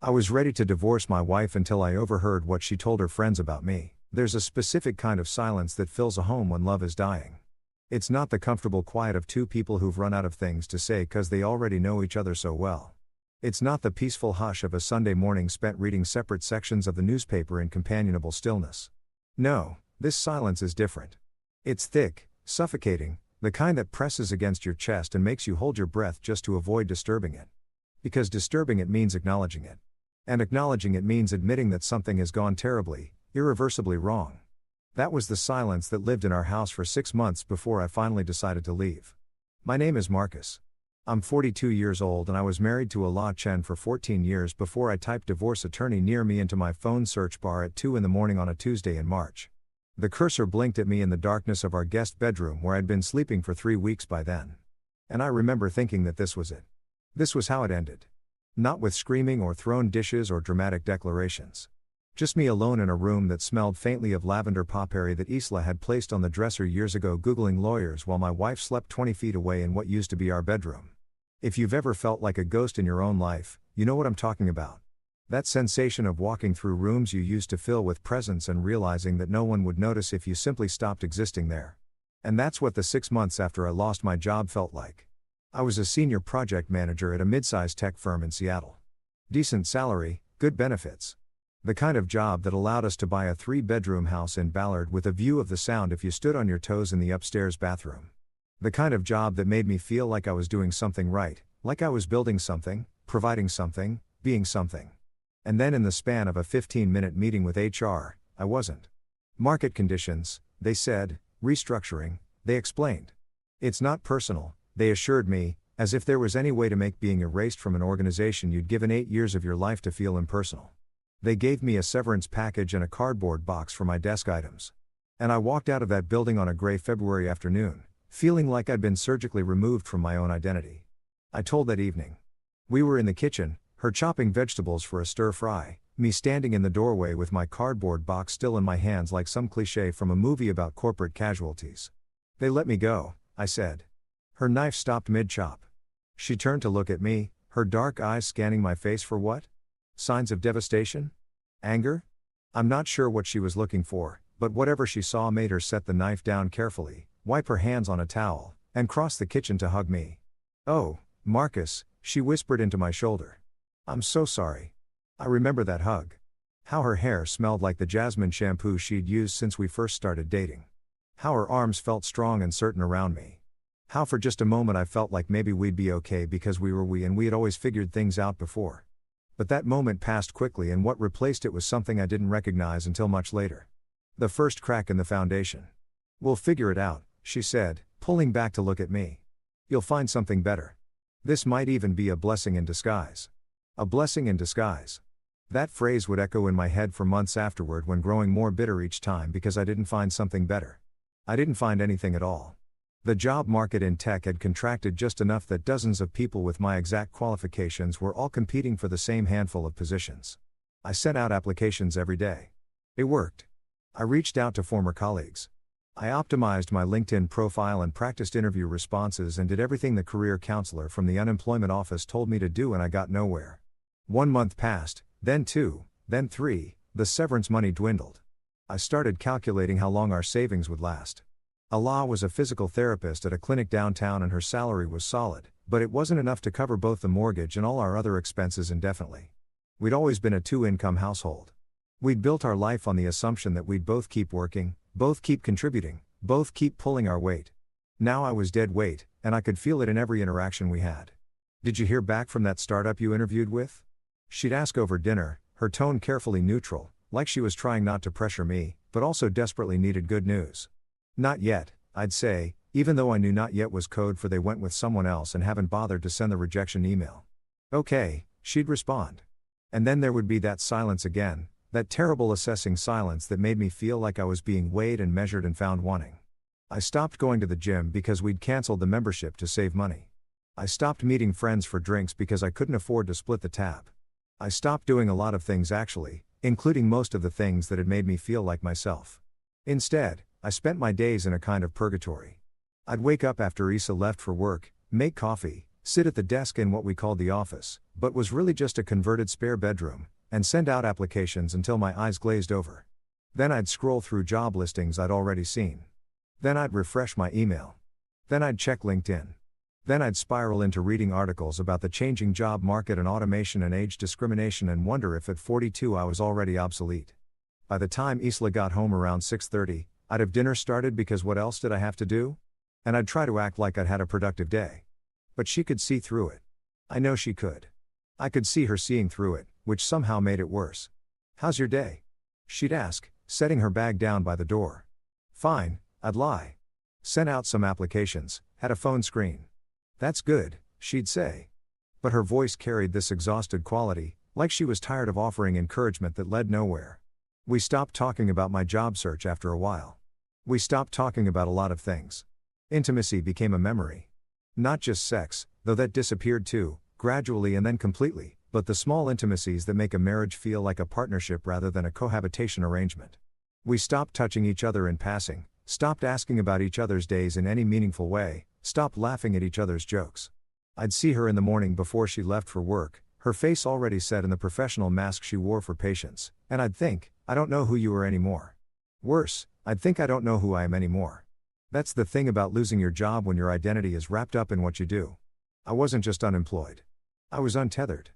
I was ready to divorce my wife until I overheard what she told her friends about me. There's a specific kind of silence that fills a home when love is dying. It's not the comfortable quiet of two people who've run out of things to say because they already know each other so well. It's not the peaceful hush of a Sunday morning spent reading separate sections of the newspaper in companionable stillness. No, this silence is different. It's thick, suffocating, the kind that presses against your chest and makes you hold your breath just to avoid disturbing it. Because disturbing it means acknowledging it. And acknowledging it means admitting that something has gone terribly, irreversibly wrong. That was the silence that lived in our house for 6 months before I finally decided to leave. My name is Marcus. I'm 42 years old and I was married to Allah Chen for 14 years before I typed divorce attorney near me into my phone search bar at 2 a.m. on a Tuesday in March. The cursor blinked at me in the darkness of our guest bedroom where I'd been sleeping for 3 weeks by then. And I remember thinking that this was it. This was how it ended. Not with screaming or thrown dishes or dramatic declarations. Just me alone in a room that smelled faintly of lavender potpourri that Isla had placed on the dresser years ago, googling lawyers while my wife slept 20 feet away in what used to be our bedroom. If you've ever felt like a ghost in your own life, you know what I'm talking about. That sensation of walking through rooms you used to fill with presence and realizing that no one would notice if you simply stopped existing there. And that's what the 6 months after I lost my job felt like. I was a senior project manager at a mid-sized tech firm in Seattle. Decent salary, good benefits. The kind of job that allowed us to buy a 3-bedroom house in Ballard with a view of the Sound if you stood on your toes in the upstairs bathroom. The kind of job that made me feel like I was doing something right, like I was building something, providing something, being something. And then in the span of a 15-minute meeting with HR, I wasn't. Market conditions, they said, restructuring, they explained. It's not personal, they assured me, as if there was any way to make being erased from an organization you'd given 8 years of your life to feel impersonal. They gave me a severance package and a cardboard box for my desk items. And I walked out of that building on a gray February afternoon, feeling like I'd been surgically removed from my own identity. I told that evening. We were in the kitchen, her chopping vegetables for a stir-fry, me standing in the doorway with my cardboard box still in my hands like some cliché from a movie about corporate casualties. They let me go, I said. Her knife stopped mid-chop. She turned to look at me, her dark eyes scanning my face for what? Signs of devastation? Anger? I'm not sure what she was looking for, but whatever she saw made her set the knife down carefully, wipe her hands on a towel, and cross the kitchen to hug me. "Oh, Marcus," she whispered into my shoulder. "I'm so sorry." I remember that hug. How her hair smelled like the jasmine shampoo she'd used since we first started dating. How her arms felt strong and certain around me. How for just a moment I felt like maybe we'd be okay because we were we and we had always figured things out before. But that moment passed quickly and what replaced it was something I didn't recognize until much later. The first crack in the foundation. "We'll figure it out," she said, pulling back to look at me. "You'll find something better. This might even be a blessing in disguise." A blessing in disguise. That phrase would echo in my head for months afterward when growing more bitter each time because I didn't find something better. I didn't find anything at all. The job market in tech had contracted just enough that dozens of people with my exact qualifications were all competing for the same handful of positions. I sent out applications every day. It worked. I reached out to former colleagues. I optimized my LinkedIn profile and practiced interview responses and did everything the career counselor from the unemployment office told me to do, and I got nowhere. 1 month passed, then 2, then 3, the severance money dwindled. I started calculating how long our savings would last. Allah was a physical therapist at a clinic downtown and her salary was solid, but it wasn't enough to cover both the mortgage and all our other expenses indefinitely. We'd always been a 2-income household. We'd built our life on the assumption that we'd both keep working, both keep contributing, both keep pulling our weight. Now I was dead weight, and I could feel it in every interaction we had. "Did you hear back from that startup you interviewed with?" She'd ask over dinner, her tone carefully neutral, like she was trying not to pressure me, but also desperately needed good news. "Not yet," I'd say, even though I knew not yet was code for they went with someone else and haven't bothered to send the rejection email. "Okay," she'd respond. And then there would be that silence again, that terrible assessing silence that made me feel like I was being weighed and measured and found wanting. I stopped going to the gym because we'd canceled the membership to save money. I stopped meeting friends for drinks because I couldn't afford to split the tab. I stopped doing a lot of things actually, including most of the things that had made me feel like myself. Instead, I spent my days in a kind of purgatory. I'd wake up after Issa left for work, make coffee, sit at the desk in what we called the office, but was really just a converted spare bedroom, and send out applications until my eyes glazed over. Then I'd scroll through job listings I'd already seen. Then I'd refresh my email. Then I'd check LinkedIn. Then I'd spiral into reading articles about the changing job market and automation and age discrimination and wonder if at 42 I was already obsolete. By the time Isla got home around 6:30, I'd have dinner started because what else did I have to do? And I'd try to act like I'd had a productive day. But she could see through it. I know she could. I could see her seeing through it, which somehow made it worse. "How's your day?" she'd ask, setting her bag down by the door. "Fine," I'd lie. "Sent out some applications, had a phone screen." "That's good," she'd say. But her voice carried this exhausted quality, like she was tired of offering encouragement that led nowhere. We stopped talking about my job search after a while. We stopped talking about a lot of things. Intimacy became a memory. Not just sex, though that disappeared too, gradually and then completely, but the small intimacies that make a marriage feel like a partnership rather than a cohabitation arrangement. We stopped touching each other in passing, stopped asking about each other's days in any meaningful way, stopped laughing at each other's jokes. I'd see her in the morning before she left for work, her face already set in the professional mask she wore for patients, and I'd think, "I don't know who you are anymore." Worse, I'd think I don't know who I am anymore. That's the thing about losing your job when your identity is wrapped up in what you do. I wasn't just unemployed. I was untethered.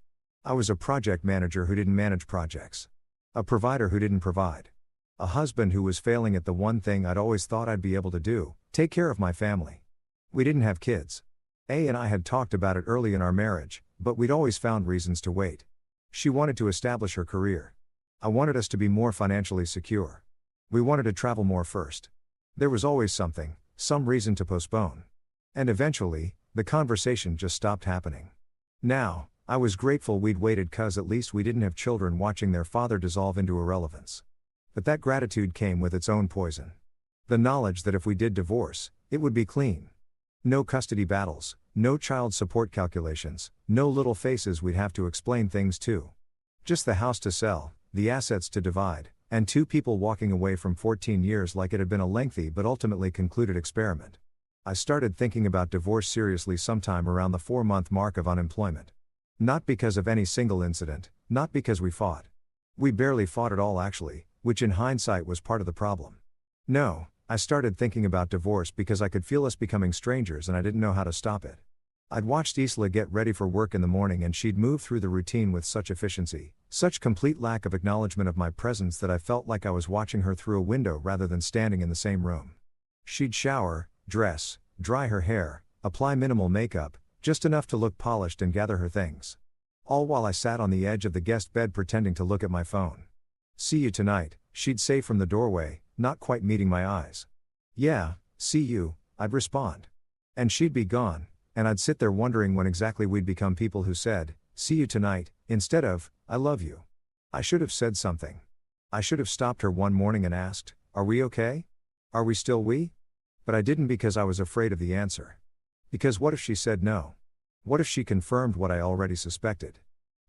I was a project manager who didn't manage projects. A provider who didn't provide. A husband who was failing at the one thing I'd always thought I'd be able to do, take care of my family. We didn't have kids. A and I had talked about it early in our marriage, but we'd always found reasons to wait. She wanted to establish her career. I wanted us to be more financially secure. We wanted to travel more first. There was always something, some reason to postpone. And eventually, the conversation just stopped happening. Now, I was grateful we'd waited 'cause at least we didn't have children watching their father dissolve into irrelevance. But that gratitude came with its own poison. The knowledge that if we did divorce, it would be clean. No custody battles, no child support calculations, no little faces we'd have to explain things to. Just the house to sell, the assets to divide, and two people walking away from 14 years like it had been a lengthy but ultimately concluded experiment. I started thinking about divorce seriously sometime around the 4-month mark of unemployment. Not because of any single incident, not because we fought. We barely fought at all actually, which in hindsight was part of the problem. No, I started thinking about divorce because I could feel us becoming strangers and I didn't know how to stop it. I'd watched Isla get ready for work in the morning and she'd move through the routine with such efficiency, such complete lack of acknowledgement of my presence that I felt like I was watching her through a window rather than standing in the same room. She'd shower, dress, dry her hair, apply minimal makeup, just enough to look polished and gather her things. All while I sat on the edge of the guest bed pretending to look at my phone. "See you tonight," she'd say from the doorway, not quite meeting my eyes. "Yeah, see you," I'd respond. And she'd be gone, and I'd sit there wondering when exactly we'd become people who said, "See you tonight," instead of, "I love you." I should have said something. I should have stopped her one morning and asked, "Are we okay? Are we still we?" But I didn't because I was afraid of the answer. Because what if she said no? What if she confirmed what I already suspected?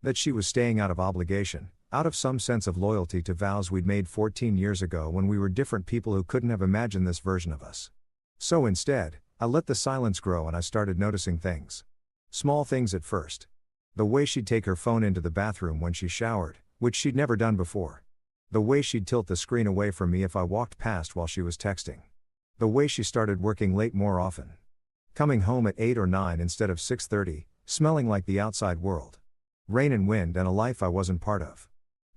That she was staying out of obligation, out of some sense of loyalty to vows we'd made 14 years ago when we were different people who couldn't have imagined this version of us. So instead, I let the silence grow and I started noticing things. Small things at first. The way she'd take her phone into the bathroom when she showered, which she'd never done before. The way she'd tilt the screen away from me if I walked past while she was texting. The way she started working late more often. Coming home at 8 or 9 instead of 6:30, smelling like the outside world. Rain and wind and a life I wasn't part of.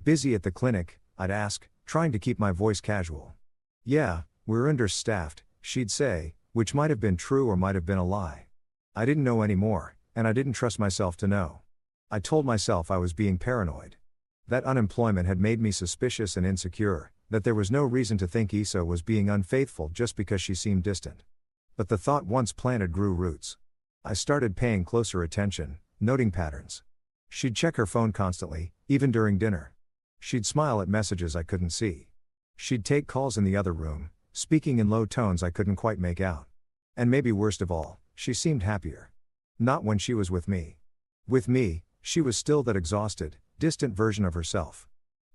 "Busy at the clinic?" I'd ask, trying to keep my voice casual. "Yeah, we're understaffed," she'd say, which might have been true or might have been a lie. I didn't know anymore, and I didn't trust myself to know. I told myself I was being paranoid. That unemployment had made me suspicious and insecure, that there was no reason to think Isa was being unfaithful just because she seemed distant. But the thought once planted grew roots. I started paying closer attention, noting patterns. She'd check her phone constantly, even during dinner. She'd smile at messages I couldn't see. She'd take calls in the other room, speaking in low tones I couldn't quite make out. And maybe worst of all, she seemed happier. Not when she was with me. With me, she was still that exhausted, distant version of herself.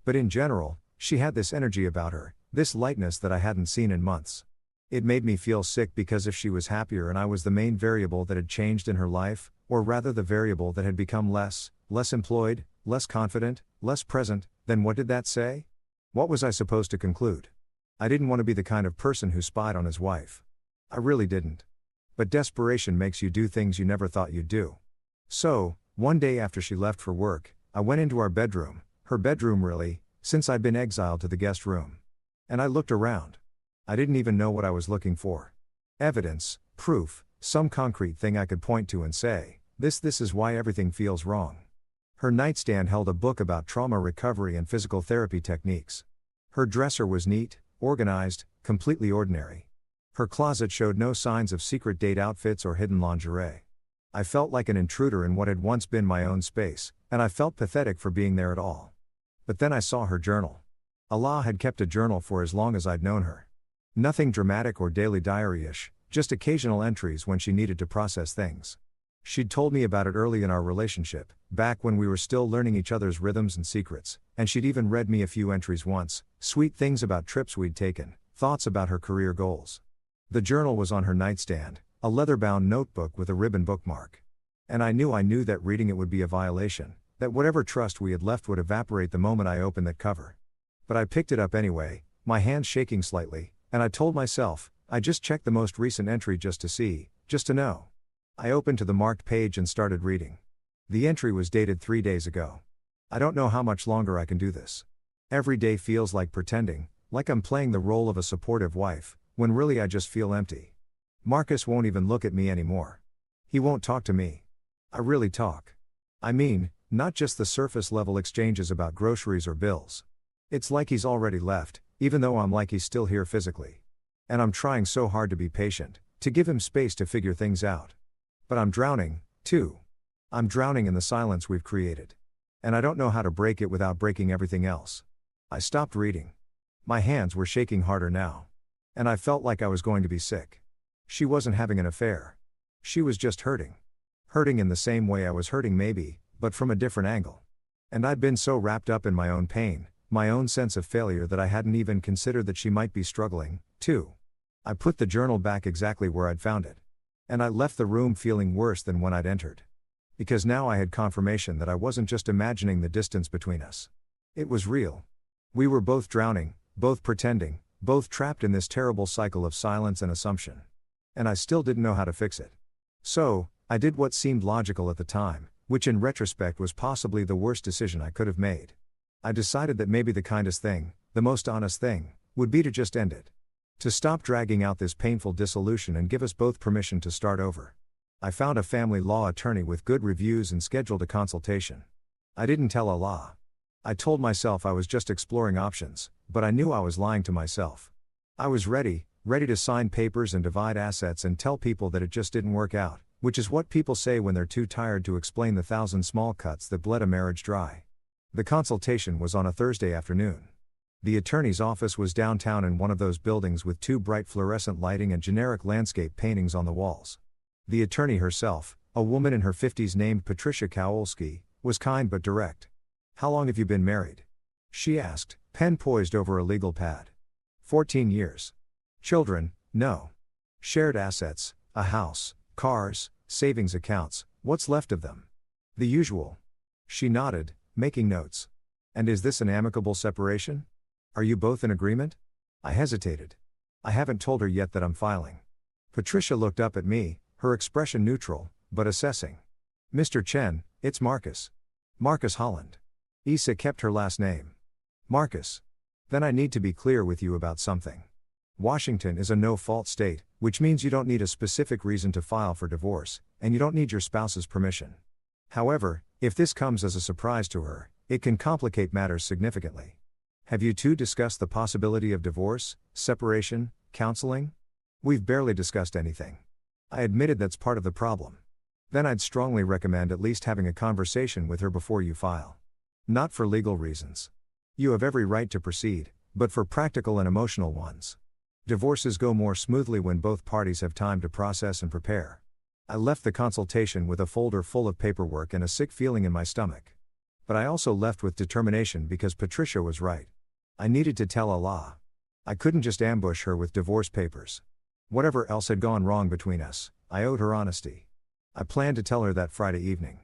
But in general, she had this energy about her, this lightness that I hadn't seen in months. It made me feel sick because if she was happier and I was the main variable that had changed in her life, or rather the variable that had become less employed, less confident, less present, then what did that say? What was I supposed to conclude? I didn't want to be the kind of person who spied on his wife. I really didn't. But desperation makes you do things you never thought you'd do. So, one day after she left for work, I went into our bedroom, her bedroom really, since I'd been exiled to the guest room. And I looked around. I didn't even know what I was looking for. Evidence, proof, some concrete thing I could point to and say, this is why everything feels wrong. Her nightstand held a book about trauma recovery and physical therapy techniques. Her dresser was neat, organized, completely ordinary. Her closet showed no signs of secret date outfits or hidden lingerie. I felt like an intruder in what had once been my own space, and I felt pathetic for being there at all. But then I saw her journal. Allah had kept a journal for as long as I'd known her. Nothing dramatic or daily diary-ish, just occasional entries when she needed to process things. She'd told me about it early in our relationship, back when we were still learning each other's rhythms and secrets, and she'd even read me a few entries once, sweet things about trips we'd taken, thoughts about her career goals. The journal was on her nightstand, a leather-bound notebook with a ribbon bookmark. And I knew that reading it would be a violation, that whatever trust we had left would evaporate the moment I opened that cover. But I picked it up anyway, my hands shaking slightly, and I told myself, I just checked the most recent entry just to see, just to know. I opened to the marked page and started reading. The entry was dated 3 days ago. I don't know how much longer I can do this. Every day feels like pretending, like I'm playing the role of a supportive wife, when really I just feel empty. Marcus won't even look at me anymore. He won't talk to me. I really talk. I mean, not just the surface level exchanges about groceries or bills. It's like he's already left, even though I'm like he's still here physically. And I'm trying so hard to be patient, to give him space to figure things out. But I'm drowning, too. I'm drowning in the silence we've created. And I don't know how to break it without breaking everything else. I stopped reading. My hands were shaking harder now. And I felt like I was going to be sick. She wasn't having an affair. She was just hurting. Hurting in the same way I was hurting maybe, but from a different angle. And I'd been so wrapped up in my own pain, my own sense of failure that I hadn't even considered that she might be struggling, too. I put the journal back exactly where I'd found it. And I left the room feeling worse than when I'd entered. Because now I had confirmation that I wasn't just imagining the distance between us. It was real. We were both drowning, both pretending, both trapped in this terrible cycle of silence and assumption. And I still didn't know how to fix it. So, I did what seemed logical at the time, which in retrospect was possibly the worst decision I could have made. I decided that maybe the kindest thing, the most honest thing, would be to just end it. To stop dragging out this painful dissolution and give us both permission to start over. I found a family law attorney with good reviews and scheduled a consultation. I didn't tell Allah. I told myself I was just exploring options, but I knew I was lying to myself. I was ready to sign papers and divide assets and tell people that it just didn't work out, which is what people say when they're too tired to explain the 1,000 small cuts that bled a marriage dry. The consultation was on a Thursday afternoon. The attorney's office was downtown in one of those buildings with 2 bright fluorescent lighting and generic landscape paintings on the walls. The attorney herself, a woman in her 50s named Patricia Kowalski, was kind but direct. "How long have you been married?" she asked, pen poised over a legal pad. 14 years. Children? No. Shared assets, a house, cars, savings accounts, what's left of them? The usual. She nodded, making notes. And is this an amicable separation? Are you both in agreement? I hesitated. I haven't told her yet that I'm filing. Patricia looked up at me, her expression neutral, but assessing. "Mr. Chen, it's Marcus. Marcus Holland." Issa kept her last name. "Marcus. Then I need to be clear with you about something. Washington is a no-fault state, which means you don't need a specific reason to file for divorce, and you don't need your spouse's permission. However, if this comes as a surprise to her, it can complicate matters significantly. Have you two discussed the possibility of divorce, separation, counseling? We've barely discussed anything. I admitted that's part of the problem. Then I'd strongly recommend at least having a conversation with her before you file. Not for legal reasons. You have every right to proceed, but for practical and emotional ones. Divorces go more smoothly when both parties have time to process and prepare." I left the consultation with a folder full of paperwork and a sick feeling in my stomach. But I also left with determination because Patricia was right. I needed to tell Allah. I couldn't just ambush her with divorce papers. Whatever else had gone wrong between us, I owed her honesty. I planned to tell her that Friday evening.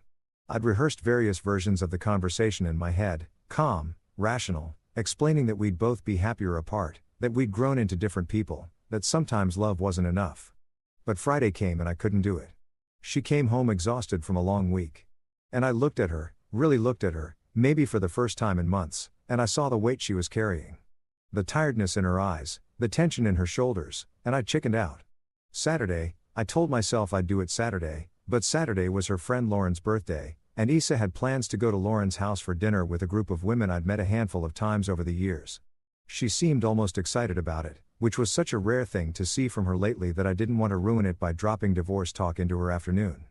I'd rehearsed various versions of the conversation in my head, calm, rational, explaining that we'd both be happier apart, that we'd grown into different people, that sometimes love wasn't enough. But Friday came and I couldn't do it. She came home exhausted from a long week. And I looked at her, really looked at her, maybe for the first time in months, and I saw the weight she was carrying. The tiredness in her eyes, the tension in her shoulders, and I chickened out. Saturday, I told myself I'd do it Saturday, but Saturday was her friend Lauren's birthday, and Issa had plans to go to Lauren's house for dinner with a group of women I'd met a handful of times over the years. She seemed almost excited about it, which was such a rare thing to see from her lately that I didn't want to ruin it by dropping divorce talk into her afternoon.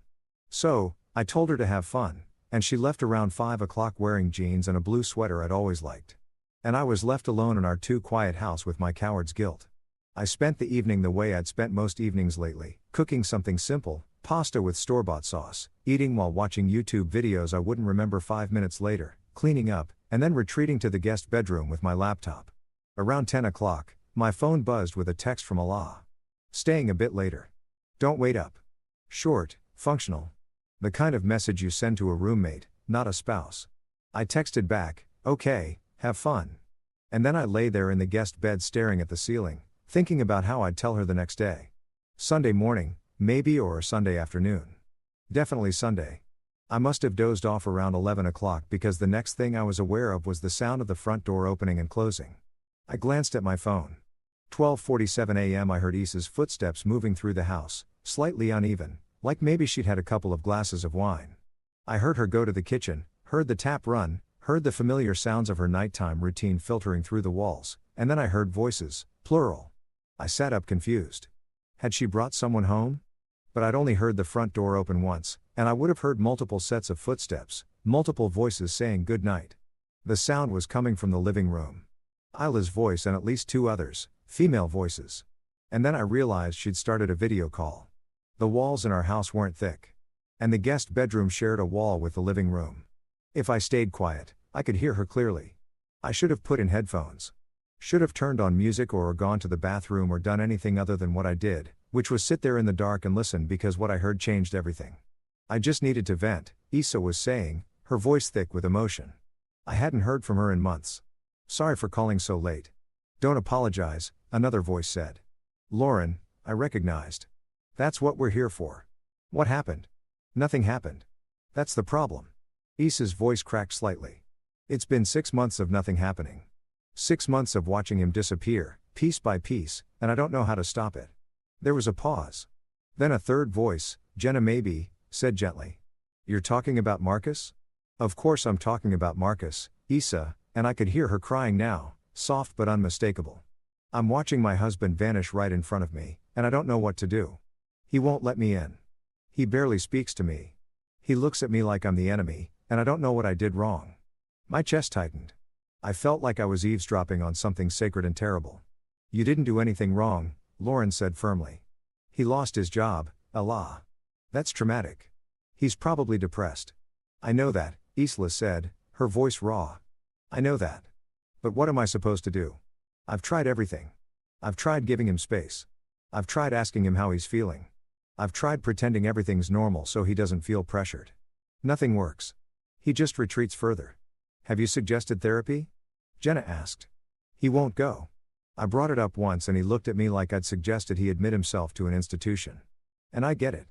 So, I told her to have fun, and she left around 5 o'clock wearing jeans and a blue sweater I'd always liked. And I was left alone in our too quiet house with my coward's guilt. I spent the evening the way I'd spent most evenings lately, cooking something simple, pasta with store-bought sauce, eating while watching YouTube videos I wouldn't remember 5 minutes later, cleaning up, and then retreating to the guest bedroom with my laptop. Around 10 o'clock, my phone buzzed with a text from Allah. Staying a bit later. Don't wait up. Short, functional. The kind of message you send to a roommate, not a spouse. I texted back, okay, have fun. And then I lay there in the guest bed staring at the ceiling, thinking about how I'd tell her the next day. Sunday morning, maybe, or Sunday afternoon. Definitely Sunday. I must have dozed off around 11 o'clock because the next thing I was aware of was the sound of the front door opening and closing. I glanced at my phone. 12:47 a.m. I heard Issa's footsteps moving through the house, slightly uneven, like maybe she'd had a couple of glasses of wine. I heard her go to the kitchen, heard the tap run, heard the familiar sounds of her nighttime routine filtering through the walls, and then I heard voices, plural. I sat up confused. Had she brought someone home? But I'd only heard the front door open once, and I would have heard multiple sets of footsteps, multiple voices saying good night. The sound was coming from the living room. Isla's voice and at least two others, female voices. And then I realized she'd started a video call. The walls in our house weren't thick. And the guest bedroom shared a wall with the living room. If I stayed quiet, I could hear her clearly. I should have put in headphones. Should have turned on music or gone to the bathroom or done anything other than what I did, which was sit there in the dark and listen because what I heard changed everything. I just needed to vent, Issa was saying, her voice thick with emotion. I hadn't heard from her in months. Sorry for calling so late. Don't apologize, another voice said. Lauren, I recognized. That's what we're here for. What happened? Nothing happened. That's the problem. Issa's voice cracked slightly. It's been 6 months of nothing happening. 6 months of watching him disappear, piece by piece, and I don't know how to stop it. There was a pause. Then a third voice, Jenna maybe, said gently. You're talking about Marcus? Of course I'm talking about Marcus, Issa, and I could hear her crying now, soft but unmistakable. I'm watching my husband vanish right in front of me, and I don't know what to do. He won't let me in. He barely speaks to me. He looks at me like I'm the enemy, and I don't know what I did wrong. My chest tightened. I felt like I was eavesdropping on something sacred and terrible. You didn't do anything wrong, Lauren said firmly. He lost his job, Allah. That's traumatic. He's probably depressed. I know that, Isla said, her voice raw. I know that. But what am I supposed to do? I've tried everything. I've tried giving him space. I've tried asking him how he's feeling. I've tried pretending everything's normal so he doesn't feel pressured. Nothing works. He just retreats further. Have you suggested therapy? Jenna asked. He won't go. I brought it up once and he looked at me like I'd suggested he admit himself to an institution. And I get it.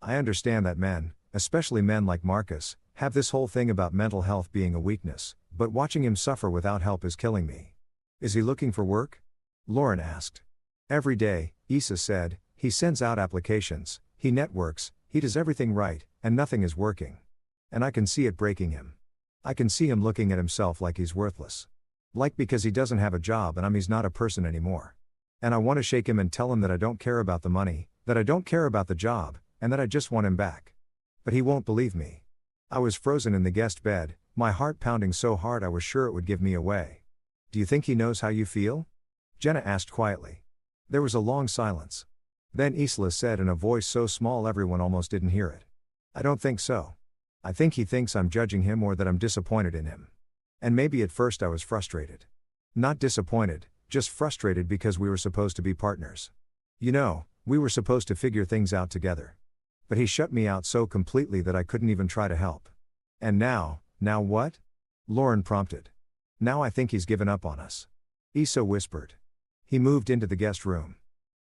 I understand that men, especially men like Marcus, have this whole thing about mental health being a weakness, but watching him suffer without help is killing me. Is he looking for work? Lauren asked. Every day, Issa said, he sends out applications, he networks, he does everything right, and nothing is working. And I can see it breaking him. I can see him looking at himself like he's worthless. Like because he doesn't have a job and he's not a person anymore. And I want to shake him and tell him that I don't care about the money, that I don't care about the job, and that I just want him back. But he won't believe me. I was frozen in the guest bed, my heart pounding so hard I was sure it would give me away. Do you think he knows how you feel? Jenna asked quietly. There was a long silence. Then Isla said in a voice so small everyone almost didn't hear it. I don't think so. I think he thinks I'm judging him or that I'm disappointed in him. And maybe at first I was frustrated. Not disappointed, just frustrated because we were supposed to be partners. You know, we were supposed to figure things out together. But he shut me out so completely that I couldn't even try to help. And now what? Lauren prompted. Now I think he's given up on us. Issa whispered. He moved into the guest room.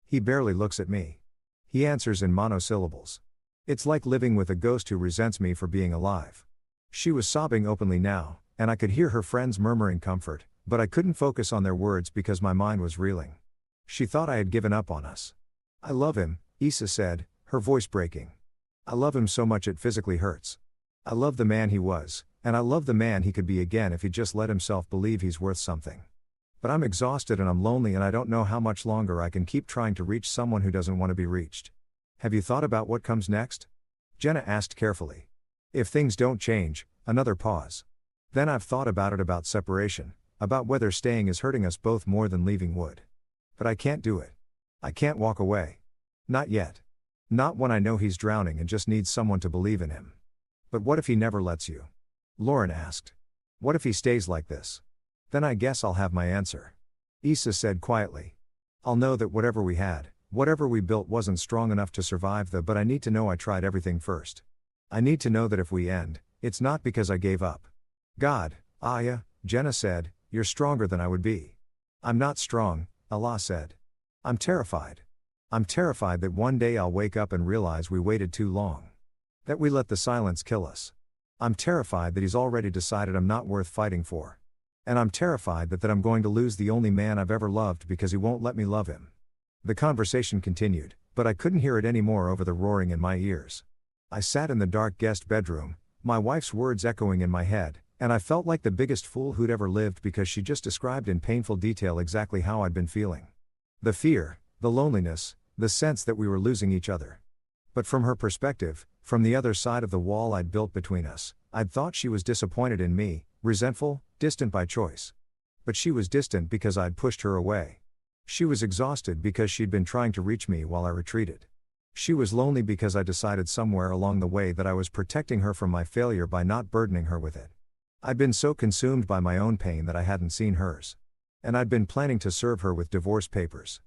He barely looks at me. He answers in monosyllables. It's like living with a ghost who resents me for being alive. She was sobbing openly now, and I could hear her friends murmuring comfort, but I couldn't focus on their words because my mind was reeling. She thought I had given up on us. I love him, Issa said, her voice breaking. I love him so much it physically hurts. I love the man he was, and I love the man he could be again if he just let himself believe he's worth something. But I'm exhausted and I'm lonely and I don't know how much longer I can keep trying to reach someone who doesn't want to be reached. Have you thought about what comes next? Jenna asked carefully. If things don't change, another pause. Then I've thought about separation, about whether staying is hurting us both more than leaving would. But I can't do it. I can't walk away. Not yet. Not when I know he's drowning and just needs someone to believe in him. But what if he never lets you? Lauren asked. What if he stays like this? Then I guess I'll have my answer. Issa said quietly. I'll know that whatever we had, whatever we built wasn't strong enough to survive but I need to know I tried everything first. I need to know that if we end, it's not because I gave up. God, Aya, Jenna said, you're stronger than I would be. I'm not strong, Allah said. I'm terrified. I'm terrified that one day I'll wake up and realize we waited too long. That we let the silence kill us. I'm terrified that he's already decided I'm not worth fighting for. And I'm terrified that I'm going to lose the only man I've ever loved because he won't let me love him. The conversation continued, but I couldn't hear it anymore over the roaring in my ears. I sat in the dark guest bedroom, my wife's words echoing in my head, and I felt like the biggest fool who'd ever lived because she just described in painful detail exactly how I'd been feeling. The fear, the loneliness, the sense that we were losing each other. But from her perspective, from the other side of the wall I'd built between us, I'd thought she was disappointed in me, resentful, distant by choice. But she was distant because I'd pushed her away. She was exhausted because she'd been trying to reach me while I retreated. She was lonely because I decided somewhere along the way that I was protecting her from my failure by not burdening her with it. I'd been so consumed by my own pain that I hadn't seen hers. And I'd been planning to serve her with divorce papers.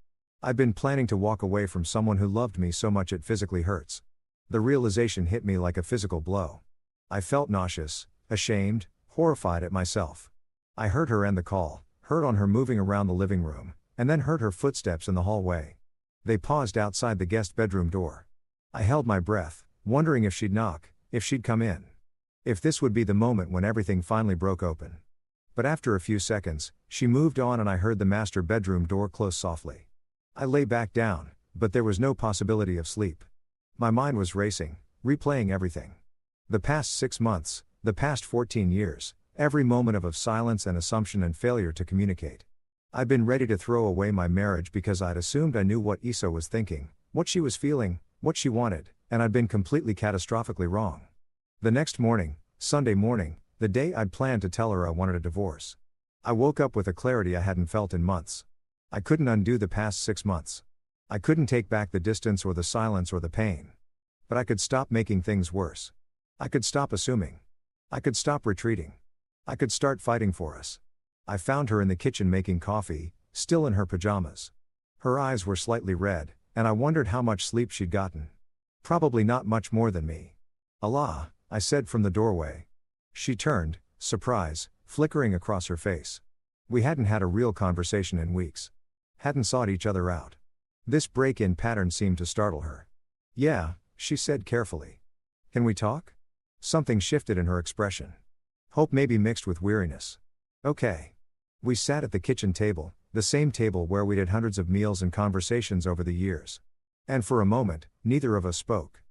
I'd been planning to walk away from someone who loved me so much it physically hurts. The realization hit me like a physical blow. I felt nauseous, ashamed, horrified at myself. I heard her end the call, heard on her moving around the living room, and then heard her footsteps in the hallway. They paused outside the guest bedroom door. I held my breath, wondering if she'd knock, if she'd come in. If this would be the moment when everything finally broke open. But after a few seconds, she moved on and I heard the master bedroom door close softly. I lay back down, but there was no possibility of sleep. My mind was racing, replaying everything. The past 6 months, the past 14 years, every moment of silence and assumption and failure to communicate. I'd been ready to throw away my marriage because I'd assumed I knew what Issa was thinking, what she was feeling, what she wanted, and I'd been completely catastrophically wrong. The next morning, Sunday morning, the day I'd planned to tell her I wanted a divorce. I woke up with a clarity I hadn't felt in months. I couldn't undo the past 6 months. I couldn't take back the distance or the silence or the pain. But I could stop making things worse. I could stop assuming. I could stop retreating. I could start fighting for us. I found her in the kitchen making coffee, still in her pajamas. Her eyes were slightly red, and I wondered how much sleep she'd gotten. Probably not much more than me. Allah, I said from the doorway. She turned, surprise, flickering across her face. We hadn't had a real conversation in weeks. Hadn't sought each other out. This break-in pattern seemed to startle her. Yeah, she said carefully. Can we talk? Something shifted in her expression. Hope maybe mixed with weariness. Okay. We sat at the kitchen table, the same table where we'd had hundreds of meals and conversations over the years. And for a moment, neither of us spoke.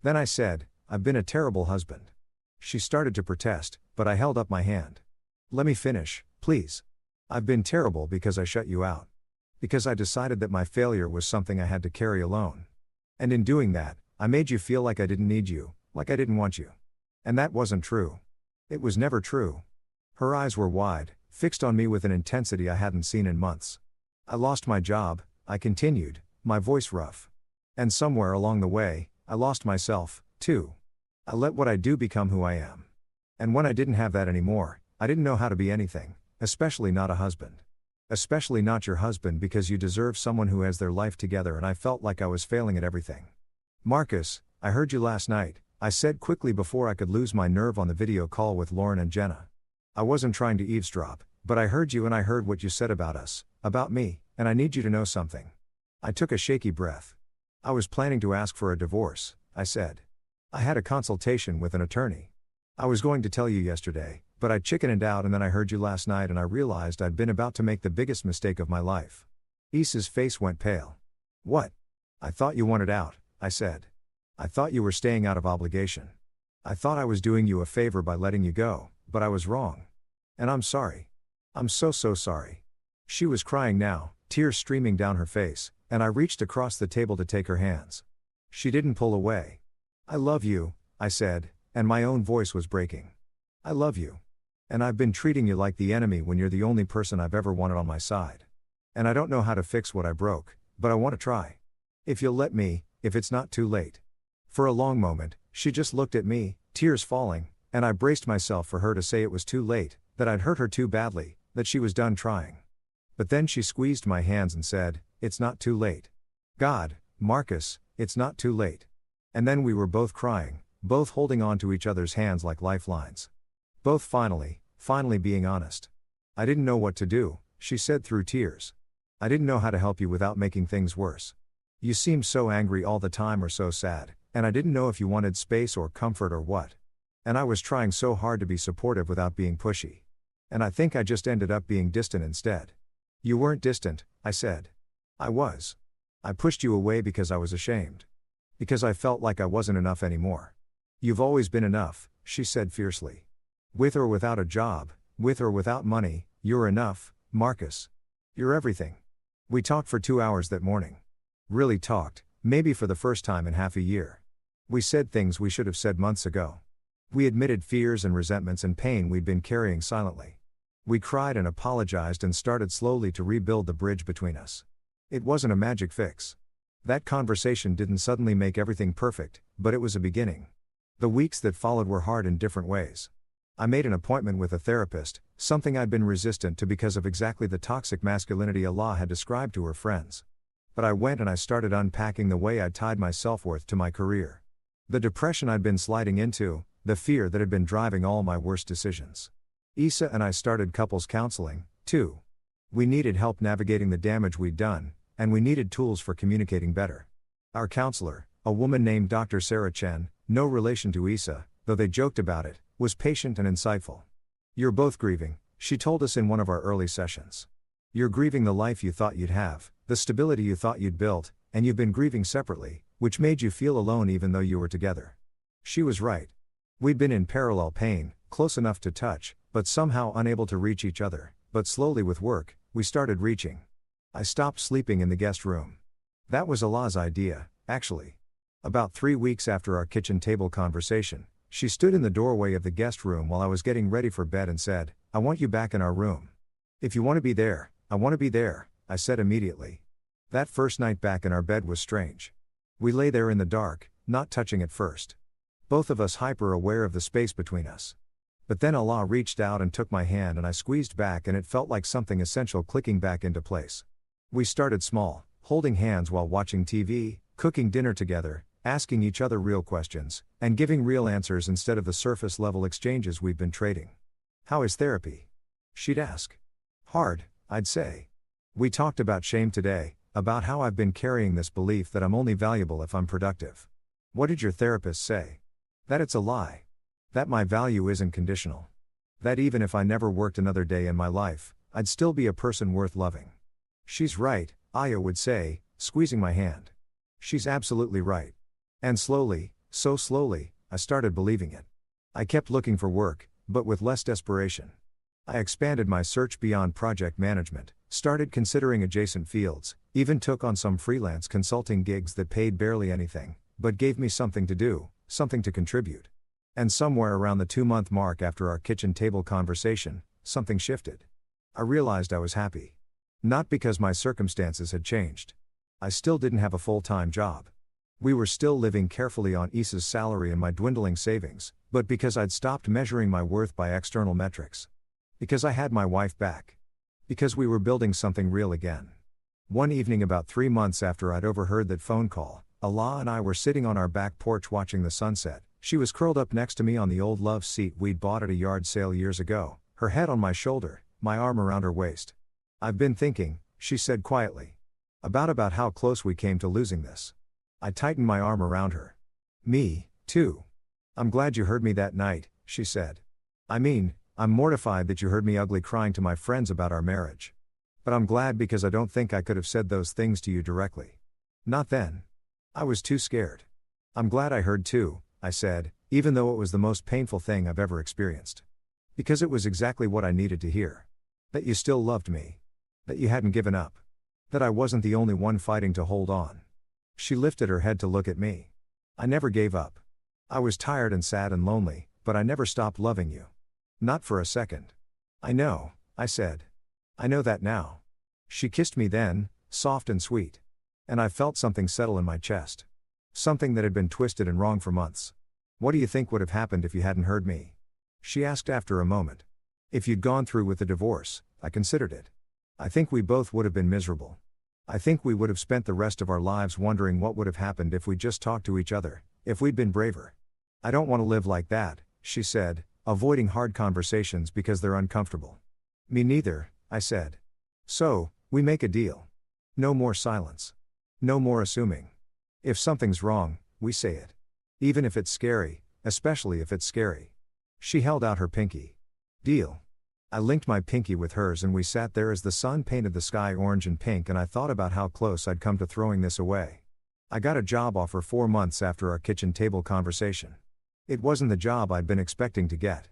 Then I said, I've been a terrible husband. She started to protest, but I held up my hand. Let me finish, please. I've been terrible because I shut you out. Because I decided that my failure was something I had to carry alone. And in doing that, I made you feel like I didn't need you, like I didn't want you. And that wasn't true. It was never true. Her eyes were wide, fixed on me with an intensity I hadn't seen in months. I lost my job, I continued, my voice rough. And somewhere along the way, I lost myself, too. I let what I do become who I am. And when I didn't have that anymore, I didn't know how to be anything, especially not a husband. Especially not your husband because you deserve someone who has their life together and I felt like I was failing at everything. Marcus, I heard you last night, I said quickly before I could lose my nerve on the video call with Lauren and Jenna. I wasn't trying to eavesdrop, but I heard you and I heard what you said about us, about me, and I need you to know something. I took a shaky breath. I was planning to ask for a divorce, I said. I had a consultation with an attorney. I was going to tell you yesterday, but I chickened out and then I heard you last night and I realized I'd been about to make the biggest mistake of my life. Issa's face went pale. What? I thought you wanted out, I said. I thought you were staying out of obligation. I thought I was doing you a favor by letting you go, but I was wrong. And I'm sorry. I'm so sorry. She was crying now, tears streaming down her face, and I reached across the table to take her hands. She didn't pull away. I love you, I said, and my own voice was breaking. I love you. And I've been treating you like the enemy when you're the only person I've ever wanted on my side. And I don't know how to fix what I broke, but I want to try. If you'll let me, if it's not too late. For a long moment, she just looked at me, tears falling, and I braced myself for her to say it was too late, that I'd hurt her too badly, that she was done trying. But then she squeezed my hands and said, "It's not too late. God, Marcus, it's not too late." And then we were both crying, both holding on to each other's hands like lifelines. Both finally being honest. I didn't know what to do, she said through tears. I didn't know how to help you without making things worse. You seemed so angry all the time or so sad, and I didn't know if you wanted space or comfort or what. And I was trying so hard to be supportive without being pushy. And I think I just ended up being distant instead. You weren't distant, I said. I was. I pushed you away because I was ashamed. Because I felt like I wasn't enough anymore. You've always been enough, she said fiercely. With or without a job, with or without money, you're enough, Marcus. You're everything. We talked for 2 hours that morning. Really talked, maybe for the first time in half a year. We said things we should have said months ago. We admitted fears and resentments and pain we'd been carrying silently. We cried and apologized and started slowly to rebuild the bridge between us. It wasn't a magic fix. That conversation didn't suddenly make everything perfect, but it was a beginning. The weeks that followed were hard in different ways. I made an appointment with a therapist, something I'd been resistant to because of exactly the toxic masculinity Allah had described to her friends. But I went and I started unpacking the way I'd tied my self-worth to my career. The depression I'd been sliding into, the fear that had been driving all my worst decisions. Issa and I started couples counseling, too. We needed help navigating the damage we'd done, and we needed tools for communicating better. Our counselor, a woman named Dr. Sarah Chen, no relation to Issa, though they joked about it, was patient and insightful. You're both grieving, she told us in one of our early sessions. You're grieving the life you thought you'd have, the stability you thought you'd built, and you've been grieving separately, which made you feel alone even though you were together. She was right. We'd been in parallel pain, close enough to touch, but somehow unable to reach each other, but slowly with work, we started reaching. I stopped sleeping in the guest room. That was Allah's idea, actually. About 3 weeks after our kitchen table conversation, she stood in the doorway of the guest room while I was getting ready for bed and said, "I want you back in our room. If you want to be there, I want to be there," I said immediately. That first night back in our bed was strange. We lay there in the dark, not touching at first. Both of us hyper-aware of the space between us. But then Allah reached out and took my hand and I squeezed back and it felt like something essential clicking back into place. We started small, holding hands while watching TV, cooking dinner together, asking each other real questions, and giving real answers instead of the surface-level exchanges we've been trading. "How is therapy?" she'd ask. "Hard," I'd say. We talked about shame today, about how I've been carrying this belief that I'm only valuable if I'm productive. "What did your therapist say?" "That it's a lie. That my value isn't conditional. That even if I never worked another day in my life, I'd still be a person worth loving." "She's right," Aya would say, squeezing my hand. "She's absolutely right." And slowly, so slowly, I started believing it. I kept looking for work, but with less desperation. I expanded my search beyond project management, started considering adjacent fields, even took on some freelance consulting gigs that paid barely anything, but gave me something to do, something to contribute. And somewhere around the 2-month mark after our kitchen table conversation, something shifted. I realized I was happy. Not because my circumstances had changed. I still didn't have a full-time job. We were still living carefully on Issa's salary and my dwindling savings, but because I'd stopped measuring my worth by external metrics. Because I had my wife back. Because we were building something real again. One evening about 3 months after I'd overheard that phone call, Allah and I were sitting on our back porch watching the sunset. She was curled up next to me on the old love seat we'd bought at a yard sale years ago, her head on my shoulder, my arm around her waist. "I've been thinking," she said quietly, about how close we came to losing this." I tightened my arm around her. "Me, too. I'm glad you heard me that night," she said. "I mean, I'm mortified that you heard me ugly crying to my friends about our marriage. But I'm glad because I don't think I could have said those things to you directly. Not then. I was too scared. I'm glad I heard too," I said, even though it was the most painful thing I've ever experienced. "Because it was exactly what I needed to hear. That you still loved me. That you hadn't given up. That I wasn't the only one fighting to hold on." She lifted her head to look at me. "I never gave up. I was tired and sad and lonely, but I never stopped loving you. Not for a second." "I know," I said. "I know that now." She kissed me then, soft and sweet. And I felt something settle in my chest. Something that had been twisted and wrong for months. "What do you think would have happened if you hadn't heard me?" she asked after a moment. "If you'd gone through with the divorce," I considered it. "I think we both would have been miserable. I think we would have spent the rest of our lives wondering what would have happened if we just talked to each other, if we'd been braver." "I don't want to live like that," she said, avoiding hard conversations because they're uncomfortable. "Me neither," I said. "So, we make a deal. No more silence. No more assuming. If something's wrong, we say it. Even if it's scary, especially if it's scary." She held out her pinky. "Deal." I linked my pinky with hers and we sat there as the sun painted the sky orange and pink, and I thought about how close I'd come to throwing this away. I got a job offer 4 months after our kitchen table conversation. It wasn't the job I'd been expecting to get.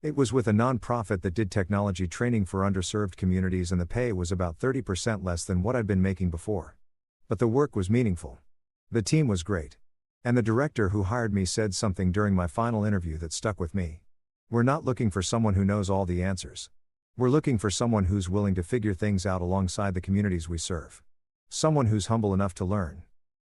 It was with a non-profit that did technology training for underserved communities, and the pay was about 30% less than what I'd been making before. But the work was meaningful. The team was great. And the director who hired me said something during my final interview that stuck with me. "We're not looking for someone who knows all the answers. We're looking for someone who's willing to figure things out alongside the communities we serve. Someone who's humble enough to learn."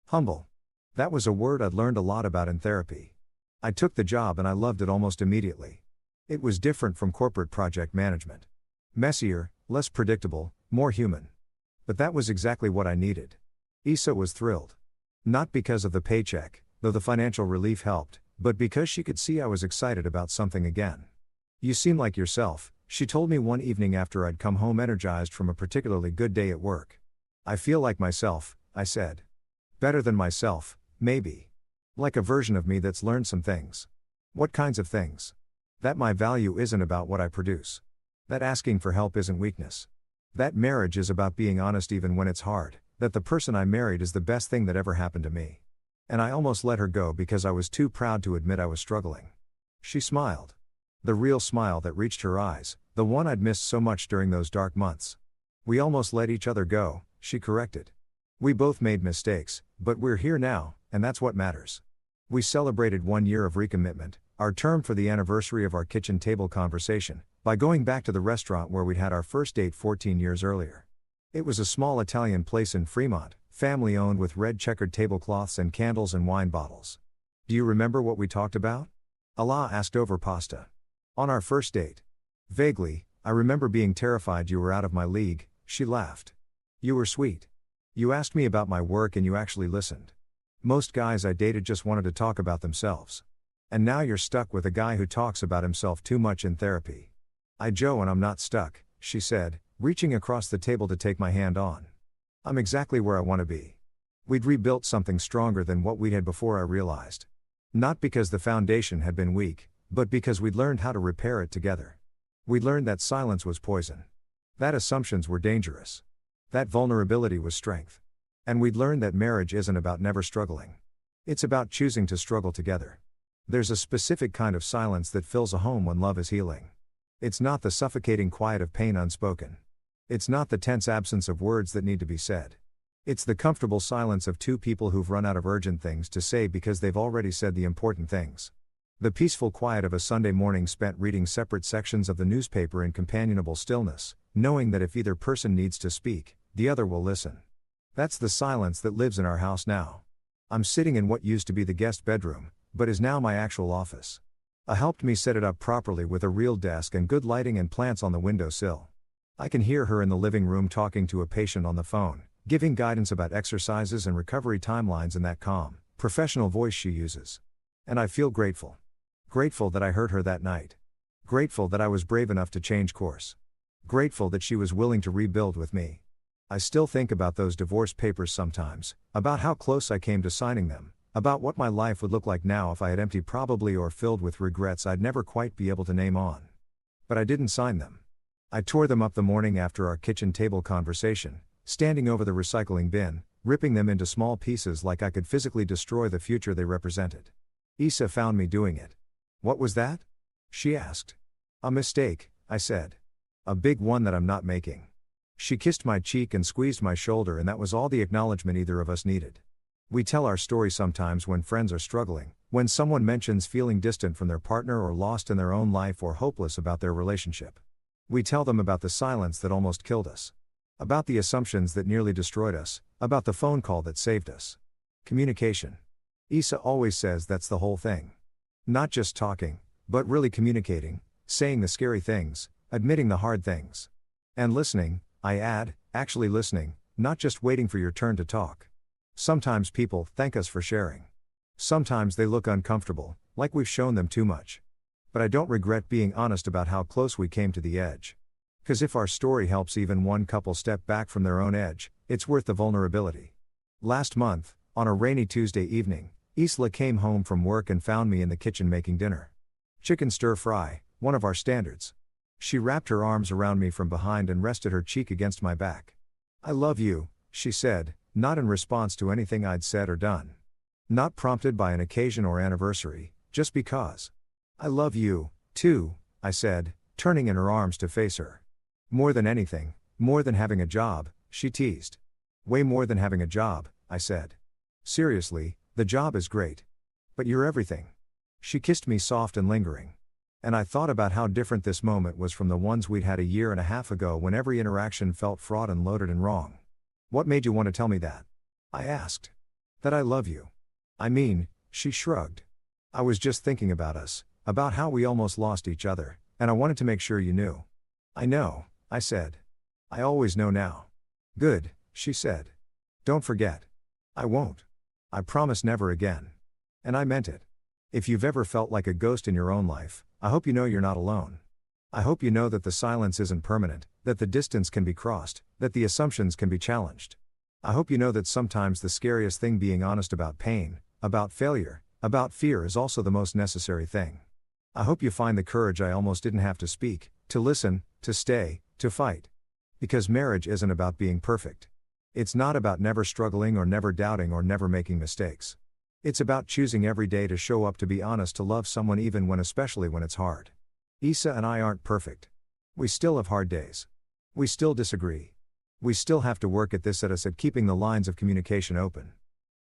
Humble. That was a word I'd learned a lot about in therapy. I took the job and I loved it almost immediately. It was different from corporate project management. Messier, less predictable, more human. But that was exactly what I needed. Issa was thrilled. Not because of the paycheck, though the financial relief helped, but because she could see I was excited about something again. "You seem like yourself," she told me one evening after I'd come home energized from a particularly good day at work. "I feel like myself," I said. "Better than myself, maybe. Like a version of me that's learned some things." "What kinds of things?" "That my value isn't about what I produce. That asking for help isn't weakness. That marriage is about being honest even when it's hard. That the person I married is the best thing that ever happened to me." And I almost let her go because I was too proud to admit I was struggling. She smiled. The real smile that reached her eyes, the one I'd missed so much during those dark months. "We almost let each other go," she corrected. "We both made mistakes, but we're here now, and that's what matters." We celebrated 1 year of recommitment, our term for the anniversary of our kitchen table conversation, by going back to the restaurant where we'd had our first date 14 years earlier. It was a small Italian place in Fremont, family-owned, with red checkered tablecloths and candles and wine bottles. "Do you remember what we talked about?" Allah asked over pasta. "On our first date?" "Vaguely, I remember being terrified you were out of my league," she laughed. "You were sweet. You asked me about my work and you actually listened. Most guys I dated just wanted to talk about themselves. And now you're stuck with a guy who talks about himself too much in therapy." Joe, and I'm not stuck," she said, reaching across the table to take my hand on. "I'm exactly where I want to be." We'd rebuilt something stronger than what we'd had before, I realized. Not because the foundation had been weak, but because we'd learned how to repair it together. We'd learned that silence was poison. That assumptions were dangerous. That vulnerability was strength. And we'd learned that marriage isn't about never struggling. It's about choosing to struggle together. There's a specific kind of silence that fills a home when love is healing. It's not the suffocating quiet of pain unspoken. It's not the tense absence of words that need to be said. It's the comfortable silence of two people who've run out of urgent things to say because they've already said the important things. The peaceful quiet of a Sunday morning spent reading separate sections of the newspaper in companionable stillness, knowing that if either person needs to speak, the other will listen. That's the silence that lives in our house now. I'm sitting in what used to be the guest bedroom, but is now my actual office. Helped me set it up properly with a real desk and good lighting and plants on the windowsill. I can hear her in the living room talking to a patient on the phone, giving guidance about exercises and recovery timelines in that calm, professional voice she uses. And I feel grateful. Grateful that I heard her that night. Grateful that I was brave enough to change course. Grateful that she was willing to rebuild with me. I still think about those divorce papers sometimes, about how close I came to signing them, about what my life would look like now if I had empty probably or filled with regrets I'd never quite be able to name on. But I didn't sign them. I tore them up the morning after our kitchen table conversation, standing over the recycling bin, ripping them into small pieces like I could physically destroy the future they represented. Issa found me doing it. "What was that?" she asked. "A mistake," I said. "A big one that I'm not making." She kissed my cheek and squeezed my shoulder, and that was all the acknowledgement either of us needed. We tell our story sometimes when friends are struggling, when someone mentions feeling distant from their partner or lost in their own life or hopeless about their relationship. We tell them about the silence that almost killed us. About the assumptions that nearly destroyed us, about the phone call that saved us. Communication. Issa always says that's the whole thing. Not just talking, but really communicating, saying the scary things, admitting the hard things. And listening, I add, actually listening, not just waiting for your turn to talk. Sometimes people thank us for sharing. Sometimes they look uncomfortable, like we've shown them too much. But I don't regret being honest about how close we came to the edge. 'Cause if our story helps even one couple step back from their own edge, it's worth the vulnerability. Last month, on a rainy Tuesday evening, Isla came home from work and found me in the kitchen making dinner. Chicken stir-fry, one of our standards. She wrapped her arms around me from behind and rested her cheek against my back. "I love you," she said, not in response to anything I'd said or done. Not prompted by an occasion or anniversary, just because. "I love you, too," I said, turning in her arms to face her. "More than anything, more than having a job," she teased. "Way more than having a job," I said. "Seriously, the job is great. But you're everything." She kissed me soft and lingering. And I thought about how different this moment was from the ones we'd had a year and a half ago when every interaction felt fraught and loaded and wrong. "What made you want to tell me that?" I asked. "That I love you." "I mean," she shrugged. "I was just thinking about us, about how we almost lost each other, and I wanted to make sure you knew." "I know," I said. "I always know now." "Good," she said. "Don't forget." "I won't. I promise never again." And I meant it. If you've ever felt like a ghost in your own life, I hope you know you're not alone. I hope you know that the silence isn't permanent, that the distance can be crossed, that the assumptions can be challenged. I hope you know that sometimes the scariest thing being honest about pain, about failure, about fear is also the most necessary thing. I hope you find the courage I almost didn't have to speak, to listen, to stay, to fight. Because marriage isn't about being perfect. It's not about never struggling or never doubting or never making mistakes. It's about choosing every day to show up, to be honest, to love someone even when, especially when it's hard. Issa and I aren't perfect. We still have hard days. We still disagree. We still have to work at keeping the lines of communication open.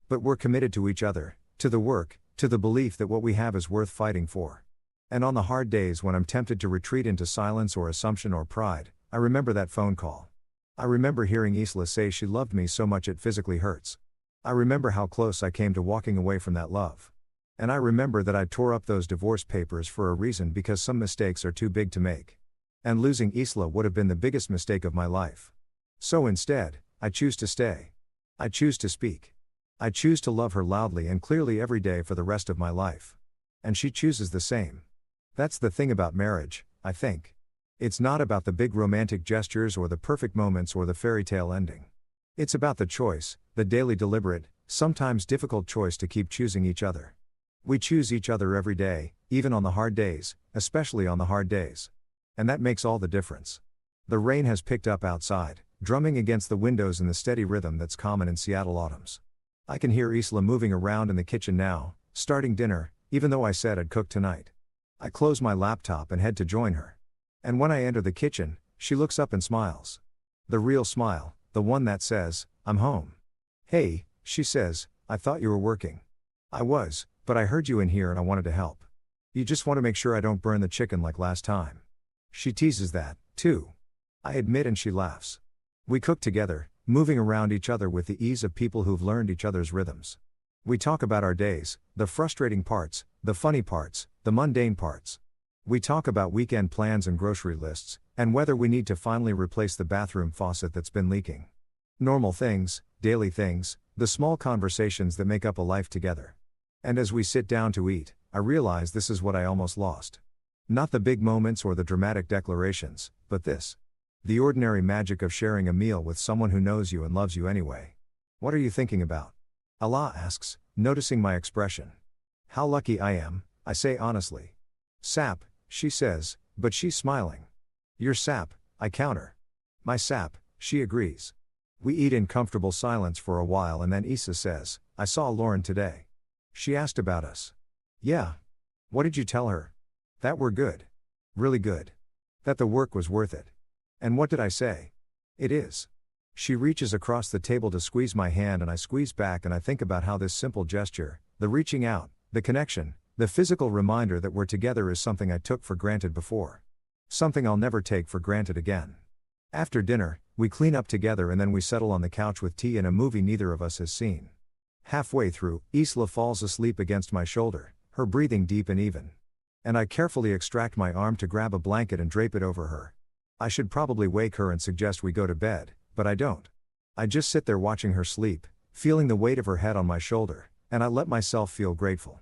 But we're committed to each other, to the work, to the belief that what we have is worth fighting for. And on the hard days when I'm tempted to retreat into silence or assumption or pride, I remember that phone call. I remember hearing Isla say she loved me so much it physically hurts. I remember how close I came to walking away from that love. And I remember that I tore up those divorce papers for a reason, because some mistakes are too big to make. And losing Isla would have been the biggest mistake of my life. So instead, I choose to stay. I choose to speak. I choose to love her loudly and clearly every day for the rest of my life. And she chooses the same. That's the thing about marriage, I think. It's not about the big romantic gestures or the perfect moments or the fairy tale ending. It's about the choice, the daily deliberate, sometimes difficult choice to keep choosing each other. We choose each other every day, even on the hard days, especially on the hard days. And that makes all the difference. The rain has picked up outside, drumming against the windows in the steady rhythm that's common in Seattle autumns. I can hear Isla moving around in the kitchen now, starting dinner, even though I said I'd cook tonight. I close my laptop and head to join her. And when I enter the kitchen, she looks up and smiles. The real smile, the one that says, "I'm home." "Hey," she says, "I thought you were working." "I was, but I heard you in here and I wanted to help. You just want to make sure I don't burn the chicken like last time." She teases that, too. I admit, and she laughs. We cook together, moving around each other with the ease of people who've learned each other's rhythms. We talk about our days, the frustrating parts, the funny parts, the mundane parts. We talk about weekend plans and grocery lists, and whether we need to finally replace the bathroom faucet that's been leaking. Normal things, daily things, the small conversations that make up a life together. And as we sit down to eat, I realize this is what I almost lost. Not the big moments or the dramatic declarations, but this. The ordinary magic of sharing a meal with someone who knows you and loves you anyway. What are you thinking about? Allah asks, noticing my expression. How lucky I am, I say honestly. Sap, she says, but she's smiling. Your sap, I counter. My sap, she agrees. We eat in comfortable silence for a while and then Issa says, I saw Lauren today. She asked about us. Yeah. What did you tell her? That we're good. Really good. That the work was worth it. And what did I say? It is. She reaches across the table to squeeze my hand and I squeeze back and I think about how this simple gesture, the reaching out, the connection, the physical reminder that we're together is something I took for granted before. Something I'll never take for granted again. After dinner, we clean up together and then we settle on the couch with tea and a movie neither of us has seen. Halfway through, Isla falls asleep against my shoulder, her breathing deep and even. And I carefully extract my arm to grab a blanket and drape it over her. I should probably wake her and suggest we go to bed, but I don't. I just sit there watching her sleep, feeling the weight of her head on my shoulder, and I let myself feel grateful.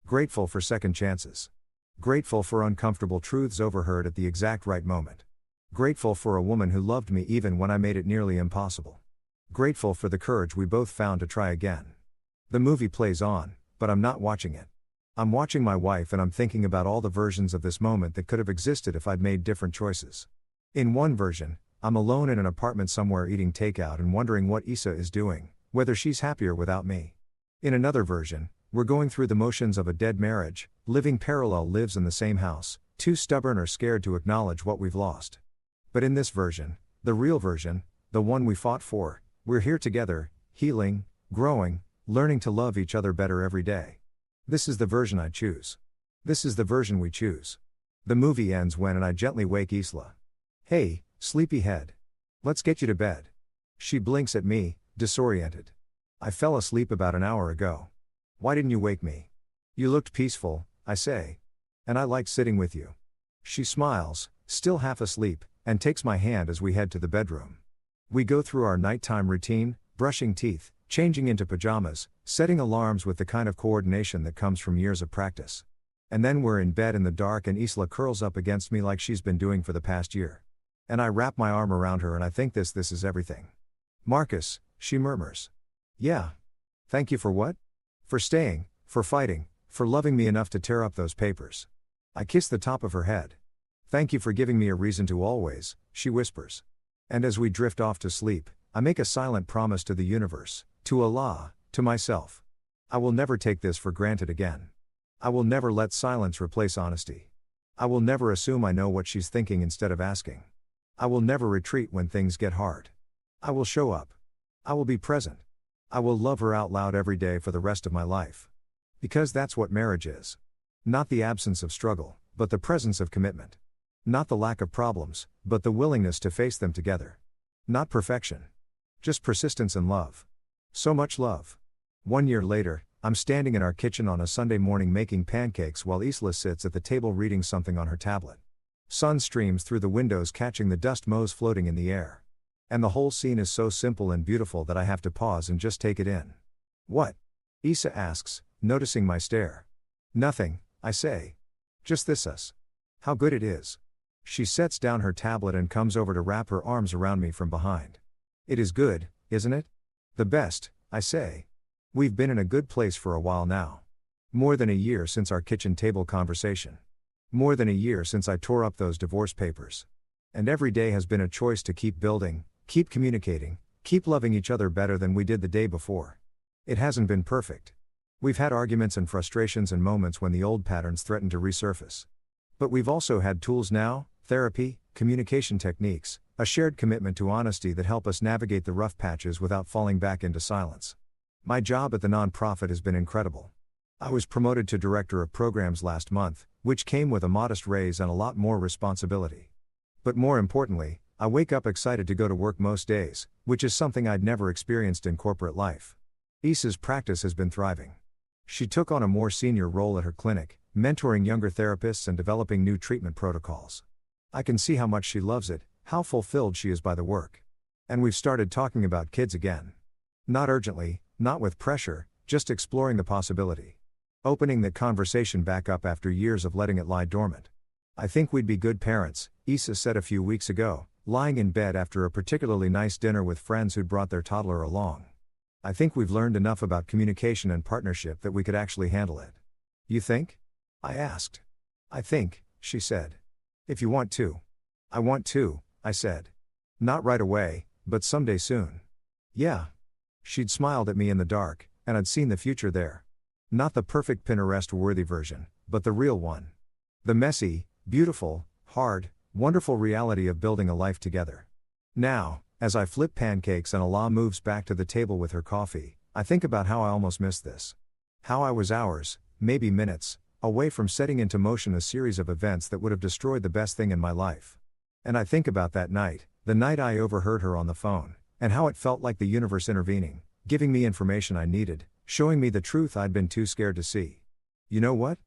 Grateful for second chances. Grateful for uncomfortable truths overheard at the exact right moment. Grateful for a woman who loved me even when I made it nearly impossible. Grateful for the courage we both found to try again. The movie plays on, but I'm not watching it. I'm watching my wife and I'm thinking about all the versions of this moment that could have existed if I'd made different choices. In one version, I'm alone in an apartment somewhere eating takeout and wondering what Issa is doing, whether she's happier without me. In another version, we're going through the motions of a dead marriage, living parallel lives in the same house, too stubborn or scared to acknowledge what we've lost. But in this version, the real version, the one we fought for, we're here together, healing, growing, learning to love each other better every day. This is the version I choose. This is the version we choose. The movie ends when and I gently wake Isla. Hey, sleepyhead. Let's get you to bed. She blinks at me, disoriented. I fell asleep about an hour ago. Why didn't you wake me? You looked peaceful, I say. And I liked sitting with you. She smiles, still half asleep, and takes my hand as we head to the bedroom. We go through our nighttime routine, brushing teeth, changing into pajamas, setting alarms with the kind of coordination that comes from years of practice. And then we're in bed in the dark and Isla curls up against me like she's been doing for the past year. And I wrap my arm around her and I think this is everything. Marcus, she murmurs. Yeah. Thank you for what? For staying, for fighting, for loving me enough to tear up those papers. I kiss the top of her head. Thank you for giving me a reason to always, she whispers. And as we drift off to sleep, I make a silent promise to the universe, to Allah, to myself. I will never take this for granted again. I will never let silence replace honesty. I will never assume I know what she's thinking instead of asking. I will never retreat when things get hard. I will show up. I will be present. I will love her out loud every day for the rest of my life. Because that's what marriage is. Not the absence of struggle, but the presence of commitment. Not the lack of problems, but the willingness to face them together. Not perfection. Just persistence and love. So much love. 1 year later, I'm standing in our kitchen on a Sunday morning making pancakes while Isla sits at the table reading something on her tablet. Sun streams through the windows catching the dust motes floating in the air. And the whole scene is so simple and beautiful that I have to pause and just take it in. What? Issa asks, noticing my stare. Nothing, I say. Just this us. How good it is. She sets down her tablet and comes over to wrap her arms around me from behind. It is good, isn't it? The best, I say. We've been in a good place for a while now. More than a year since our kitchen table conversation. More than a year since I tore up those divorce papers. And every day has been a choice to keep building, keep communicating, keep loving each other better than we did the day before. It hasn't been perfect. We've had arguments and frustrations and moments when the old patterns threaten to resurface. But we've also had tools now, therapy, communication techniques, a shared commitment to honesty that help us navigate the rough patches without falling back into silence. My job at the nonprofit has been incredible. I was promoted to director of programs last month, which came with a modest raise and a lot more responsibility. But more importantly, I wake up excited to go to work most days, which is something I'd never experienced in corporate life. Issa's practice has been thriving. She took on a more senior role at her clinic, mentoring younger therapists and developing new treatment protocols. I can see how much she loves it, how fulfilled she is by the work. And we've started talking about kids again. Not urgently, not with pressure, just exploring the possibility. Opening the conversation back up after years of letting it lie dormant. I think we'd be good parents, Issa said a few weeks ago, lying in bed after a particularly nice dinner with friends who'd brought their toddler along. I think we've learned enough about communication and partnership that we could actually handle it. You think? I asked. I think, she said. If you want to. I want to, I said. Not right away, but someday soon. Yeah. She'd smiled at me in the dark, and I'd seen the future there. Not the perfect Pinterest-worthy version, but the real one. The messy, beautiful, hard, wonderful reality of building a life together. Now, as I flip pancakes and Allah moves back to the table with her coffee, I think about how I almost missed this. How I was hours, maybe minutes, away from setting into motion a series of events that would have destroyed the best thing in my life. And I think about that night, the night I overheard her on the phone, and how it felt like the universe intervening, giving me information I needed, showing me the truth I'd been too scared to see. You know what?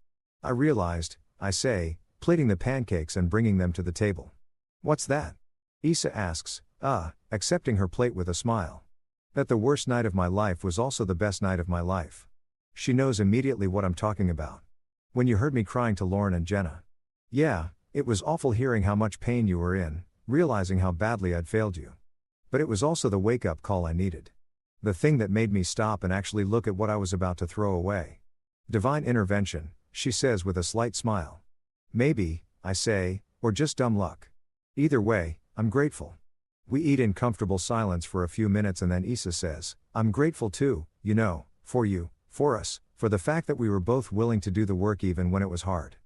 I realized, I say, plating the pancakes and bringing them to the table. What's that? Issa asks, accepting her plate with a smile. That the worst night of my life was also the best night of my life. She knows immediately what I'm talking about. When you heard me crying to Lauren and Jenna. Yeah, it was awful hearing how much pain you were in, realizing how badly I'd failed you. But it was also the wake-up call I needed. The thing that made me stop and actually look at what I was about to throw away. Divine intervention, she says with a slight smile. Maybe, I say, or just dumb luck. Either way, I'm grateful. We eat in comfortable silence for a few minutes and then Issa says, I'm grateful too, for you, for us, for the fact that we were both willing to do the work even when it was hard.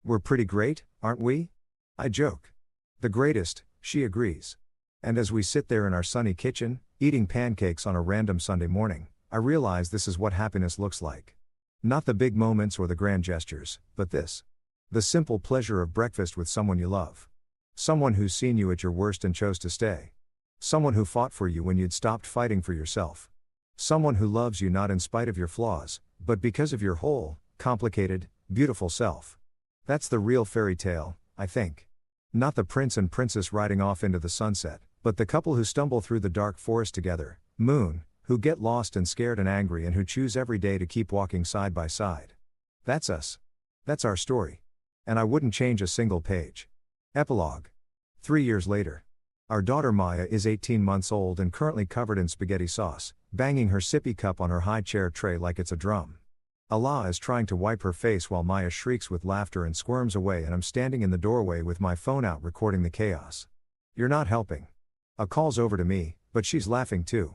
We're pretty great, aren't we? I joke. The greatest, she agrees. And as we sit there in our sunny kitchen, eating pancakes on a random Sunday morning, I realize this is what happiness looks like. Not the big moments or the grand gestures, but this. The simple pleasure of breakfast with someone you love. Someone who's seen you at your worst and chose to stay. Someone who fought for you when you'd stopped fighting for yourself. Someone who loves you not in spite of your flaws, but because of your whole, complicated, beautiful self. That's the real fairy tale, I think. Not the prince and princess riding off into the sunset, but the couple who stumble through the dark forest together, moon, who get lost and scared and angry and who choose every day to keep walking side by side. That's us. That's our story. And I wouldn't change a single page. Epilogue. 3 years later. Our daughter Maya is 18 months old and currently covered in spaghetti sauce, banging her sippy cup on her high chair tray like it's a drum. Allah is trying to wipe her face while Maya shrieks with laughter and squirms away, and I'm standing in the doorway with my phone out recording the chaos. You're not helping. A call's over to me, but she's laughing too.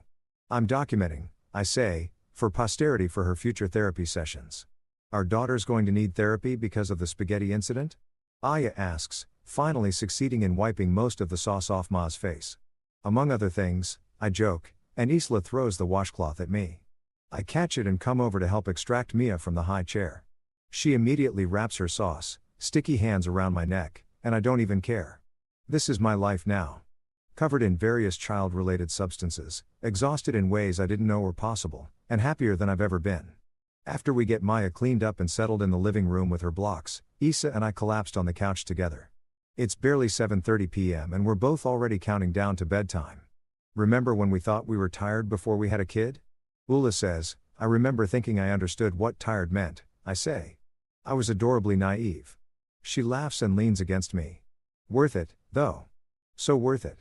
I'm documenting, I say, for posterity for her future therapy sessions. Our daughter's going to need therapy because of the spaghetti incident? Aya asks, finally succeeding in wiping most of the sauce off Ma's face. Among other things, I joke, and Isla throws the washcloth at me. I catch it and come over to help extract Mia from the high chair. She immediately wraps her sauce, sticky hands around my neck, and I don't even care. This is my life now. Covered in various child-related substances, exhausted in ways I didn't know were possible, and happier than I've ever been. After we get Maya cleaned up and settled in the living room with her blocks, Issa and I collapsed on the couch together. It's barely 7:30 p.m. and we're both already counting down to bedtime. Remember when we thought we were tired before we had a kid? Ula says, I remember thinking I understood what tired meant, I say. I was adorably naive. She laughs and leans against me. Worth it, though. So worth it.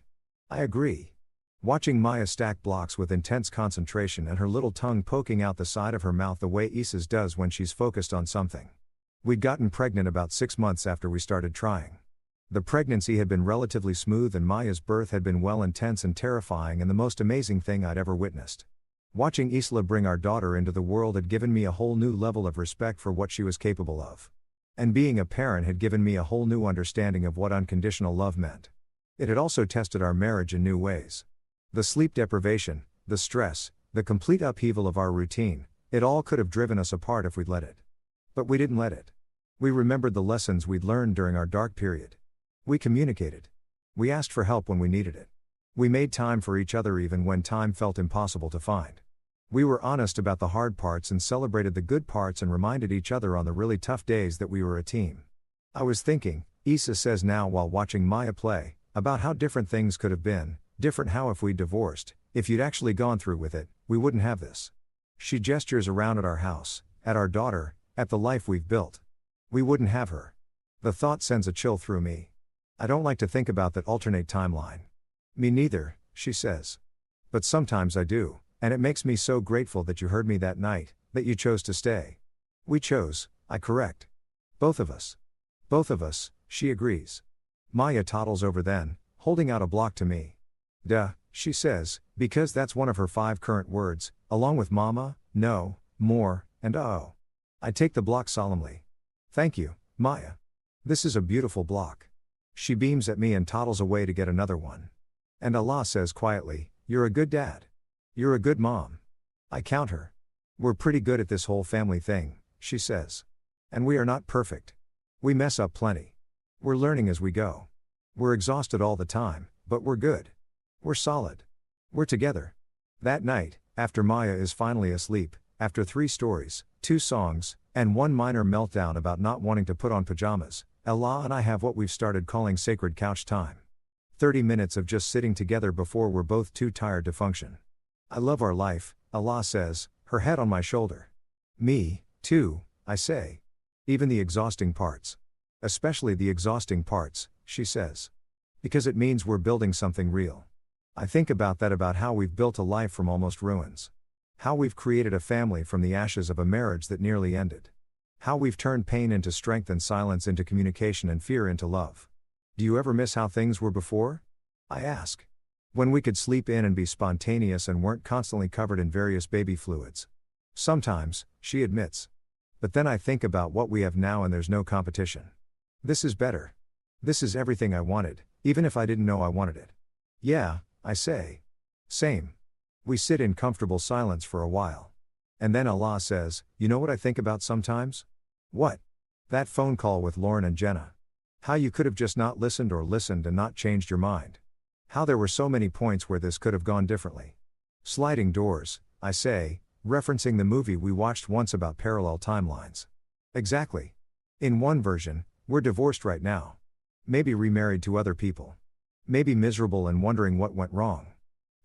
I agree. Watching Maya stack blocks with intense concentration and her little tongue poking out the side of her mouth the way Issa's does when she's focused on something. We'd gotten pregnant about 6 months after we started trying. The pregnancy had been relatively smooth and Maya's birth had been well intense and terrifying and the most amazing thing I'd ever witnessed. Watching Isla bring our daughter into the world had given me a whole new level of respect for what she was capable of. And being a parent had given me a whole new understanding of what unconditional love meant. It had also tested our marriage in new ways. The sleep deprivation, the stress, the complete upheaval of our routine, it all could have driven us apart if we'd let it. But we didn't let it. We remembered the lessons we'd learned during our dark period. We communicated. We asked for help when we needed it. We made time for each other even when time felt impossible to find. We were honest about the hard parts and celebrated the good parts and reminded each other on the really tough days that we were a team. I was thinking, Issa says now while watching Maya play, about how different things could have been, different how if we'd divorced, if you'd actually gone through with it, we wouldn't have this. She gestures around at our house, at our daughter, at the life we've built. We wouldn't have her. The thought sends a chill through me. I don't like to think about that alternate timeline. Me neither, she says. But sometimes I do, and it makes me so grateful that you heard me that night, that you chose to stay. We chose, I correct. Both of us. Both of us, she agrees. Maya toddles over then, holding out a block to me. Duh, she says, because that's one of her 5 current words, along with mama, no, more, and oh. I take the block solemnly. Thank you, Maya. This is a beautiful block. She beams at me and toddles away to get another one. And Allah says quietly, you're a good dad. You're a good mom. I count her. We're pretty good at this whole family thing, she says. And we are not perfect. We mess up plenty. We're learning as we go. We're exhausted all the time, but we're good. We're solid. We're together. That night, after Maya is finally asleep, after 3 stories, 2 songs, and 1 minor meltdown about not wanting to put on pajamas, Allah and I have what we've started calling sacred couch time. 30 minutes of just sitting together before we're both too tired to function. I love our life, Allah says, her head on my shoulder. Me, too, I say. Even the exhausting parts. Especially the exhausting parts, she says. Because it means we're building something real. I think about that, about how we've built a life from almost ruins. How we've created a family from the ashes of a marriage that nearly ended. How we've turned pain into strength and silence into communication and fear into love. Do you ever miss how things were before? I ask. When we could sleep in and be spontaneous and weren't constantly covered in various baby fluids. Sometimes, she admits. But then I think about what we have now and there's no competition. This is better. This is everything I wanted, even if I didn't know I wanted it. Yeah, I say. Same. We sit in comfortable silence for a while. And then Allah says, you know what I think about sometimes? What? That phone call with Lauren and Jenna. How you could have just not listened or listened and not changed your mind. How there were so many points where this could have gone differently. Sliding doors, I say, referencing the movie we watched once about parallel timelines. Exactly. In one version, we're divorced right now. Maybe remarried to other people. Maybe miserable and wondering what went wrong.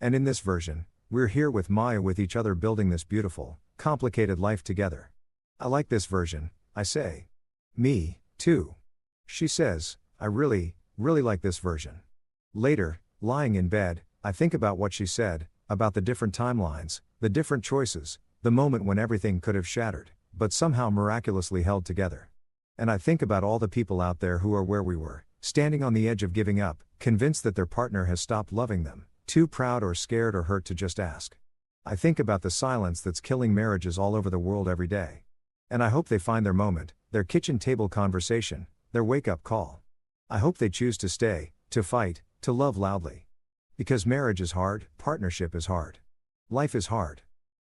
And in this version, we're here with Maya with each other building this beautiful, complicated life together. I like this version, I say. Me, too. She says, I really like this version. Later, lying in bed, I think about what she said, about the different timelines, the different choices, the moment when everything could have shattered, but somehow miraculously held together. And I think about all the people out there who are where we were, standing on the edge of giving up, convinced that their partner has stopped loving them, too proud or scared or hurt to just ask. I think about the silence that's killing marriages all over the world every day. And I hope they find their moment, their kitchen table conversation, their wake-up call. I hope they choose to stay, to fight, to love loudly. Because marriage is hard, partnership is hard. Life is hard.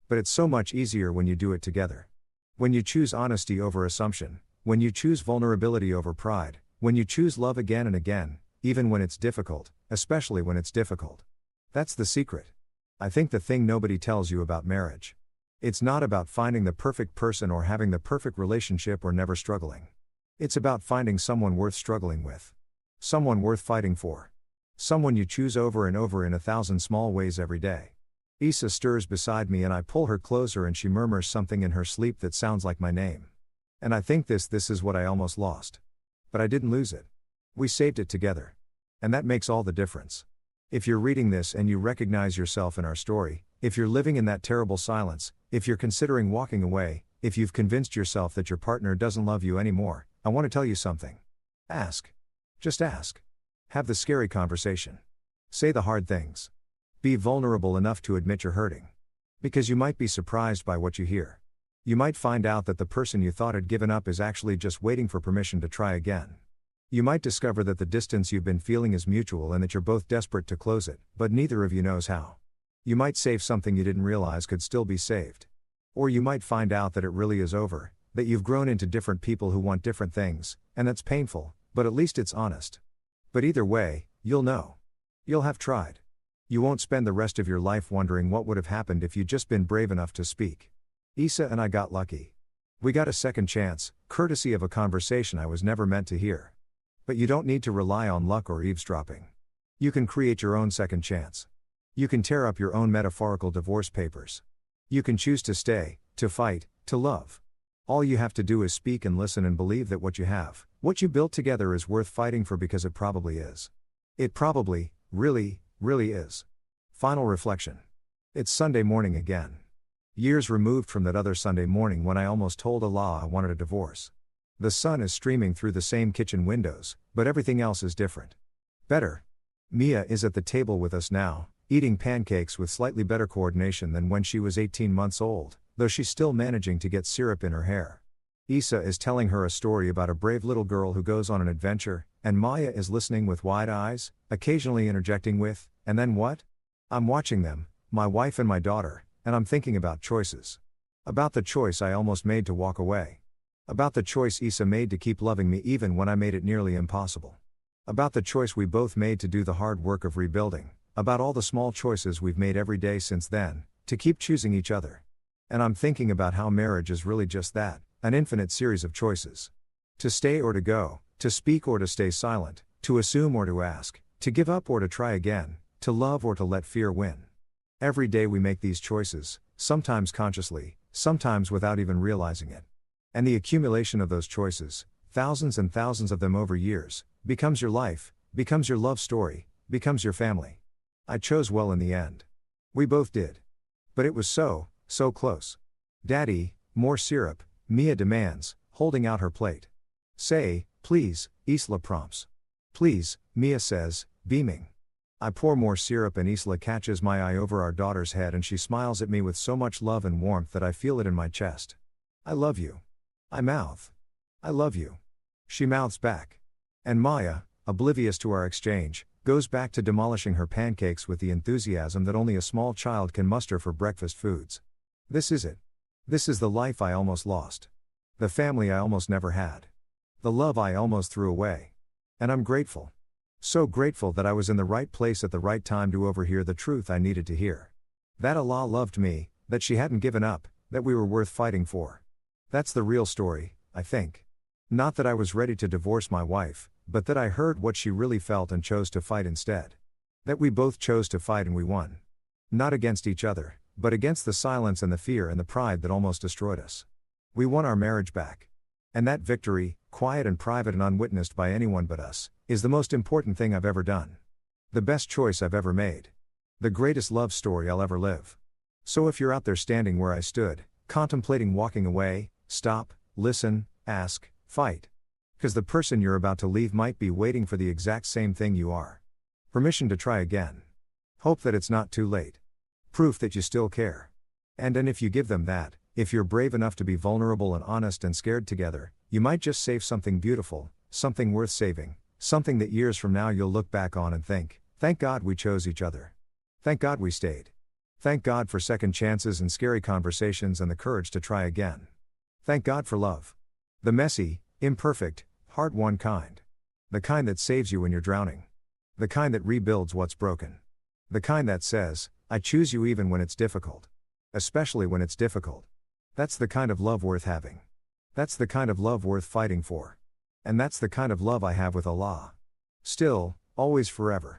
But it's so much easier when you do it together. When you choose honesty over assumption, when you choose vulnerability over pride, when you choose love again and again, even when it's difficult, especially when it's difficult. That's the secret. I think the thing nobody tells you about marriage. It's not about finding the perfect person or having the perfect relationship or never struggling. It's about finding someone worth struggling with. Someone worth fighting for. Someone you choose over and over in 1,000 small ways every day. Issa stirs beside me and I pull her closer and she murmurs something in her sleep that sounds like my name. And I think this is what I almost lost. But I didn't lose it. We saved it together. And that makes all the difference. If you're reading this and you recognize yourself in our story, if you're living in that terrible silence, if you're considering walking away, if you've convinced yourself that your partner doesn't love you anymore, I want to tell you something. Ask. Just ask. Have the scary conversation. Say the hard things. Be vulnerable enough to admit you're hurting. Because you might be surprised by what you hear. You might find out that the person you thought had given up is actually just waiting for permission to try again. You might discover that the distance you've been feeling is mutual and that you're both desperate to close it, but neither of you knows how. You might save something you didn't realize could still be saved. Or you might find out that it really is over, that you've grown into different people who want different things, and that's painful, but at least it's honest. But either way, you'll know. You'll have tried. You won't spend the rest of your life wondering what would have happened if you'd just been brave enough to speak. Issa and I got lucky. We got a second chance, courtesy of a conversation I was never meant to hear. But you don't need to rely on luck or eavesdropping. You can create your own second chance. You can tear up your own metaphorical divorce papers. You can choose to stay, to fight, to love. All you have to do is speak and listen and believe that what you have, what you built together is worth fighting for because it probably is. It probably, really, really is. Final reflection. It's Sunday morning again. Years removed from that other Sunday morning when I almost told Allah I wanted a divorce. The sun is streaming through the same kitchen windows, but everything else is different. Better. Mia is at the table with us now, eating pancakes with slightly better coordination than when she was 18 months old, though she's still managing to get syrup in her hair. Isa is telling her a story about a brave little girl who goes on an adventure, and Maya is listening with wide eyes, occasionally interjecting with, "And then what?" I'm watching them, my wife and my daughter, and I'm thinking about choices. About the choice I almost made to walk away. About the choice Isa made to keep loving me even when I made it nearly impossible. About the choice we both made to do the hard work of rebuilding. About all the small choices we've made every day since then, to keep choosing each other. And I'm thinking about how marriage is really just that, an infinite series of choices. To stay or to go, to speak or to stay silent, to assume or to ask, to give up or to try again, to love or to let fear win. Every day we make these choices, sometimes consciously, sometimes without even realizing it. And the accumulation of those choices, thousands and thousands of them over years, becomes your life, becomes your love story, becomes your family. I chose well in the end. We both did. But it was so close. Daddy, more syrup, Mia demands, holding out her plate. Say, please, Isla prompts. Please, Mia says, beaming. I pour more syrup and Isla catches my eye over our daughter's head and she smiles at me with so much love and warmth that I feel it in my chest. I love you. I mouth. I love you. She mouths back. And Maya, oblivious to our exchange, goes back to demolishing her pancakes with the enthusiasm that only a small child can muster for breakfast foods. This is it. This is the life I almost lost. The family I almost never had. The love I almost threw away. And I'm grateful. So grateful that I was in the right place at the right time to overhear the truth I needed to hear. That Allah loved me, that she hadn't given up, that we were worth fighting for. That's the real story, I think. Not that I was ready to divorce my wife, but that I heard what she really felt and chose to fight instead. That we both chose to fight and we won. Not against each other, but against the silence and the fear and the pride that almost destroyed us. We won our marriage back. And that victory, quiet and private and unwitnessed by anyone but us, is the most important thing I've ever done. The best choice I've ever made. The greatest love story I'll ever live. So if you're out there standing where I stood, contemplating walking away, stop, listen, ask, fight. 'Cause the person you're about to leave might be waiting for the exact same thing you are. Permission to try again. Hope that it's not too late. Proof that you still care. And if you give them that, if you're brave enough to be vulnerable and honest and scared together, you might just save something beautiful, something worth saving, something that years from now you'll look back on and think, thank God we chose each other. Thank God we stayed. Thank God for second chances and scary conversations and the courage to try again. Thank God for love. The messy, imperfect, hard-won kind. The kind that saves you when you're drowning. The kind that rebuilds what's broken. The kind that says, I choose you even when it's difficult. Especially when it's difficult. That's the kind of love worth having. That's the kind of love worth fighting for. And that's the kind of love I have with Allah. Still, always forever.